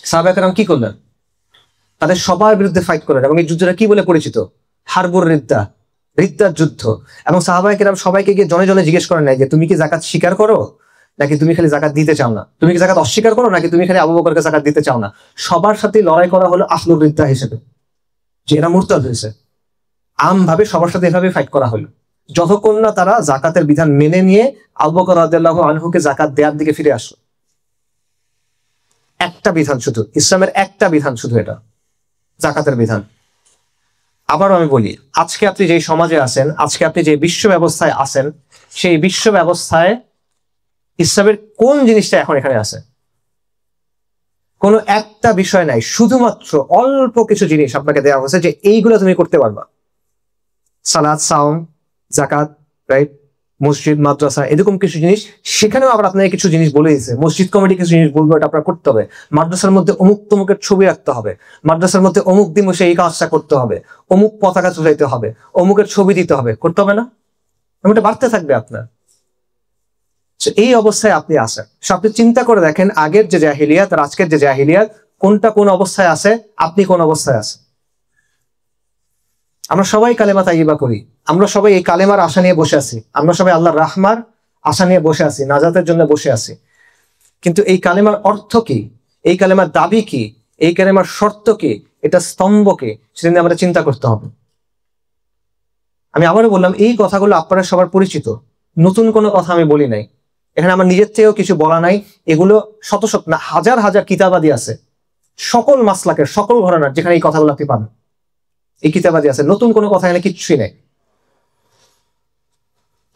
সাহাবায়ে কেরাম কি করলেন? তাদের সবার বিরুদ্ধে ফাইট করলেন এবং এই যুদ্ধটা কি বলে পরিচিত? হারবুর রিদ্দা, রিদ্দার যুদ্ধ। এবং সাহাবায়ে কেরাম সবাইকে গিয়ে জনে জনে জিজ্ঞেস করেন নাই যে তুমি কি যাকাত স্বীকার করো নাকি তুমি খালি যাকাত দিতে চাও না, তুমি কি যাকাত অস্বীকার করো নাকি তুমি খালি আবু বকরকে যাকাত দিতে চাও না। সবার সাথে লড়াই করা হলো আহলুর রিদ্দা হিসেবে, যে এরা মুরতাদ হয়েছে। আমভাবে সবার সাথে এভাবে ফাইট করা হলো যতক্ষণ না তারা যাকাতের বিধান মেনে নিয়ে আবু বকর রাদিয়াল্লাহু আনহুকে যাকাত দেওয়ার দিকে ফিরে আসলো। একটা বিধান শুধু, ইসলামের একটা বিধান শুধু, এটা যাকাতের বিধান। আবারও আমি বলি, আজকে আপনি যে সমাজে আছেন, আজকে আপনি যে বিশ্ব ব্যবস্থায় আছেন, সেই বিশ্ব ব্যবস্থায় ইসলামের কোন জিনিসটা এখন এখানে আছে? কোনো একটা বিষয় নাই, শুধুমাত্র অল্প কিছু জিনিস আপনাকে দেওয়া হয়েছে যে এইগুলো তুমি করতে পারবা। সালাত, সাওম, জাকাত, রাইট, মসজিদ, মাদ্রাসা, এরকম কিছু জিনিস। সেখানেও আবার আপনাকে কিছু জিনিস বলে দিয়েছে, মসজিদ কমিটি কিছু জিনিস বলবো, এটা আপনার করতে হবে। মাদ্রাসার মধ্যে অমুক তমুকের ছবি রাখতে হবে, মাদ্রাসার মধ্যে অমুক দিবসে এই কাজটা করতে হবে, অমুক পতাকা ঝুলাইতে হবে, অমুকের ছবি দিতে হবে, করতে হবে না? এটা বাড়তে থাকবে আপনার। এই অবস্থায় আপনি আসেন। আপনি চিন্তা করে দেখেন, আগের যে জাহিলিয়াত আর আজকের যে জাহিলিয়াত, কোনটা কোন অবস্থায় আছে, আপনি কোন অবস্থায় আছেন। আমরা সবাই কালেমা তাইয়্যিবা করি, আমরা সবাই এই কালেমার আশা নিয়ে বসে আছি, আমরা সবাই আল্লাহর রাহমার আশা নিয়ে বসে আছি, নাজাতের জন্য বসে আছি। কিন্তু এই কালেমার অর্থ কি, এই কালেমার দাবি কি, এই কালেমার শর্ত কি, এটা স্তম্ভ কি, সেটা নিয়ে আমাদের চিন্তা করতে হবে। আমি আবারও বললাম, এই কথাগুলো আপনারা সবার পরিচিত, নতুন কোনো কথা আমি বলি নাই। এখানে আমার নিজের থেকেও কিছু বলা নাই। এগুলো শত শত না হাজার হাজার কিতাবাদি আছে, সকল মাসলাকের, সকল ঘরানার, যেখানে এই কথাগুলো আপনি পাবেন, এই কিতাবাদি আছে। নতুন কোনো কথা এখানে কিচ্ছুই নেই।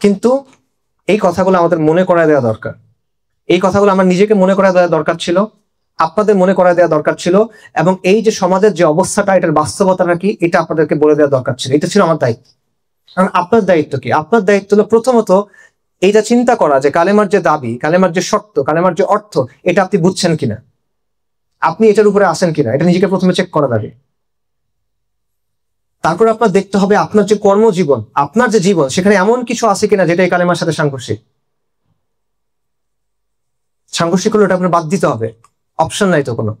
কিন্তু এই কথাগুলো আমাদের মনে করায় দেওয়া দরকার। এই কথাগুলো আমার নিজেকে মনে করায় দেওয়া দরকার ছিল, আপনাদের মনে করায় দেওয়া দরকার ছিল, এবং এই যে সমাজের যে অবস্থাটা, এটার বাস্তবতাটা কি, এটা আপনাদেরকে বলে দেওয়া দরকার ছিল। এটা ছিল আমার দায়িত্ব। কারণ আপনার দায়িত্ব কি? আপনার দায়িত্ব হলো প্রথমত এইটা চিন্তা করা যে কালেমার যে দাবি, কালেমার যে শর্ত, কালেমার যে অর্থ, এটা আপনি বুঝছেন কিনা, আপনি এটার উপরে আসেন কিনা, এটা নিজেকে প্রথমে চেক করা লাগে। তারপর আপনার দেখতে হবে আপনার যে কর্মজীবন, আপনার যে জীবন, সেখানে এমন কিছু আছে কিনা যেটা এই কালেমার সাথে সাংঘর্ষিক। সাংঘর্ষিক হলে ওটা আপনার বাদ দিতে হবে, অপশন নাই তো কোনো।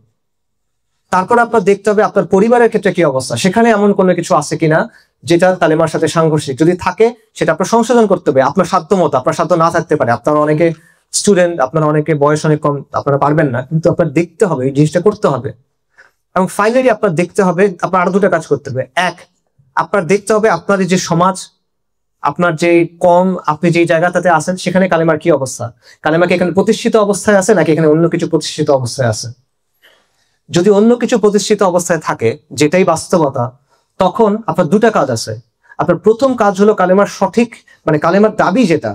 তারপর আপনার দেখতে হবে আপনার পরিবারের ক্ষেত্রে কি অবস্থা, সেখানে এমন কোনো কিছু আছে কিনা যেটা কালেমার সাথে সাংঘর্ষিক। যদি থাকে সেটা আপনার সংশোধন করতে হবে আপনার সাধ্য মতো। আপনার সাধ্য না থাকতে পারে, আপনারা অনেকে স্টুডেন্ট, আপনারা অনেকে বয়স অনেক কম, আপনারা পারবেন না, কিন্তু আপনার দেখতে হবে, এই জিনিসটা করতে হবে। এবং ফাইনালি আপনার দেখতে হবে, আপনার আরো দুটো কাজ করতে হবে। এক, আপনার দেখতে হবে আপনার যে সমাজ, আপনার যে কম, আপনি যে জায়গাটাতে আছেন, সেখানে কালেমার কি অবস্থা। কালেমা কি এখানে প্রতিষ্ঠিত অবস্থায় আছে, নাকি এখানে অন্য কিছু প্রতিষ্ঠিত অবস্থায় আছে? যদি অন্য কিছু প্রতিষ্ঠিত অবস্থায় থাকে, যেটাই বাস্তবতা, তখন আপনার দুটা কাজ আছে। আপনার প্রথম কাজ হলো কালেমার সঠিক, মানে কালেমার দাবি যেটা,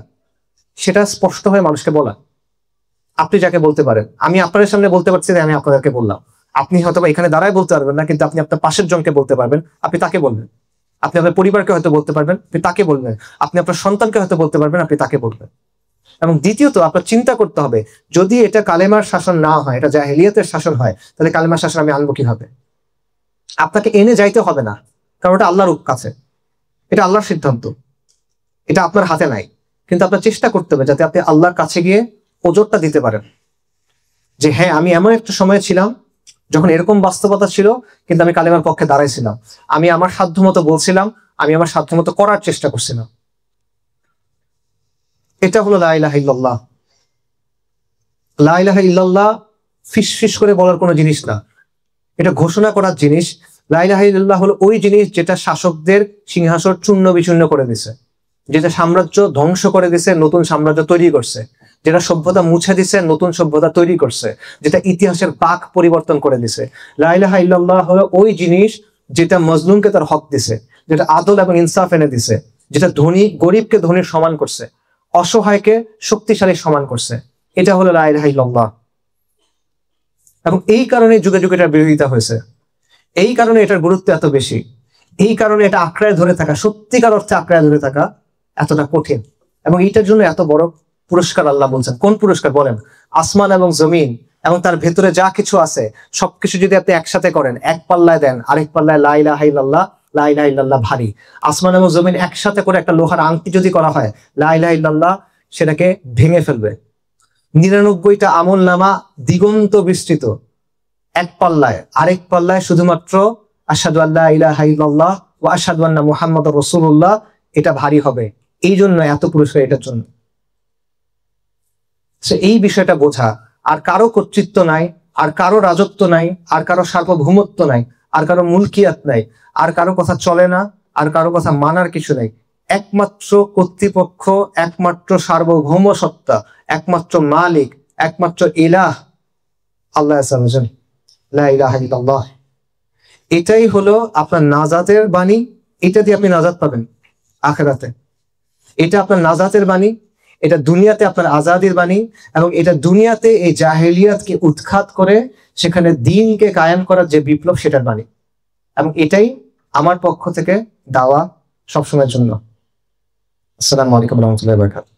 সেটা স্পষ্ট হয়ে মানুষকে বলা। আপনি যাকে বলতে পারেন, আমি আপনাদের সামনে বলতে পারছি, আমি আপনাদেরকে বললাম। আপনি হয়তো এখানে দাঁড়ায় বলতে পারবেন না, কিন্তু আপনি আপনার পাশের জনকে বলতে পারবেন, আপনি তাকে বলবেন। আপনি আপনার পরিবারকে হয়তো বলতে পারবেন, আপনি তাকে বলবেন। আপনি আপনার সন্তানকে হয়তো বলতে পারবেন, আপনি তাকে বলবেন। এবং দ্বিতীয়ত, আপনার চিন্তা করতে হবে, যদি এটা কালেমার শাসন না হয়, এটা জাহেলিয়াতের শাসন হয়, তাহলে কালেমার শাসন আমি আনবো কিভাবে? আপনাকে এনে যাইতে হবে না, কারণ এটা আল্লাহর কাছে, এটা আল্লাহর সিদ্ধান্ত, এটা আপনার হাতে নাই। কিন্তু আপনার চেষ্টা করতে হবে যাতে আপনি আল্লাহর কাছে গিয়ে ওজরটা দিতে পারেন, যে হ্যাঁ, আমি এমন একটা সময় ছিলাম যখন এরকম বাস্তবতা ছিল, কিন্তু আমি কালেমার পক্ষে দাঁড়াইছিলাম, আমি আমার সাধ্যমতো বলছিলাম, আমি আমার সাধ্যমতো করার চেষ্টা করছিলাম। এটা হলো লা ইলাহা ইল্লাল্লাহ। লা ইলাহা ইল্লাল্লাহ ফিস ফিস করে বলার কোনো জিনিস না, এটা ঘোষণা করার জিনিস। লা ইলাহা ইল্লাল্লাহ হলো ওই জিনিস যেটা শাসকদের সিংহাসন চূর্ণ বিচূর্ণ করে দিছে, যেটা সাম্রাজ্য ধ্বংস করে দিছে, নতুন সাম্রাজ্য তৈরি করছে, যেটা সভ্যতা মুছে দিছে, নতুন সভ্যতা তৈরি করছে, যেটা ইতিহাসের পাক পরিবর্তন করে দিছে। লা ইলাহা ইল্লাল্লাহ হলো ওই জিনিস যেটা মজলুমকে তার হক দিছে, যেটা আদল এবং ইনসাফ এনে দিছে, যেটা ধনী গরিবকে ধনীর সমান করছে, অসহায়কে শক্তিশালী সমান করছে। এটা হলো লা ইলাহা ইল্লাল্লাহ। এবং এই কারণে যুগে যুগে এটার বিরোধিতা হয়েছে, এই কারণে এটার গুরুত্ব এত বেশি, এই কারণে এটা আঁকড়ায় ধরে থাকা, সত্যিকার অর্থে আঁকড়ায় ধরে থাকা এতটা কঠিন। এবং এইটার জন্য এত বড় পুরস্কার আল্লাহ বলছেন। কোন পুরস্কার বলেন? আসমান এবং জমিন এবং তার ভেতরে যা কিছু আছে সবকিছু যদি আপনি একসাথে করেন, এক পাল্লায় দেন, আরেক পাল্লায় লা ইলাহা ইল্লাল্লাহ, লা ইলাহা ইল্লাল্লাহ ভারী। আসমান এবং জমিন একসাথে করে একটা লোহার আংটি যদি করা হয়, লা ইলাহা ইল্লাল্লাহ সেটাকে ভেঙে ফেলবে। 99টা আমল নামা দিগন্ত বিস্তৃত, এক পাল্লায়, আরেক পাল্লায় শুধুমাত্র আশহাদু আল্লা ইলাহা ইল্লাল্লাহ ওয়া আশহাদু আন্না মুহাম্মাদুর রাসূলুল্লাহ, এটা ভারী হবে। এই জন্য এত পুরস্কার এটার জন্য। এই বিষয়টা বোঝা, আর কারো কর্তৃত্ব নাই, আর কারো রাজত্ব নাই, আর কারো সার্বভৌমত্ব নাই, আর কারো মুলকিয়াত নাই, আর কারো কথা চলে না, আর কারো কথা মানার কিছু নাই। একমাত্র কর্তৃপক্ষ, একমাত্র সার্বভৌম সত্তা, একমাত্র মালিক, একমাত্র ইলাহ আল্লাহ আযza লা ইলাহা ইল্লাল্লাহ। এটাই হলো আপনার নাজাতের বাণী, এটা দিয়ে আপনি নাজাত পাবেন আখিরাতে। এটা আপনার নাজাতের বাণী, এটা দুনিয়াতে আপনার আজাদির বাণী, এবং এটা দুনিয়াতে এই জাহেলিয়াতকে উৎখাত করে সেখানে দ্বীনকে কায়েম করার যে বিপ্লব সেটার বাণী। এবং এটাই আমার পক্ষ থেকে দাওয়া সবসময়ের জন্য। আসসালামু আলাইকুম রহমতুল্লাহি ওয়া বারাকাতুহু।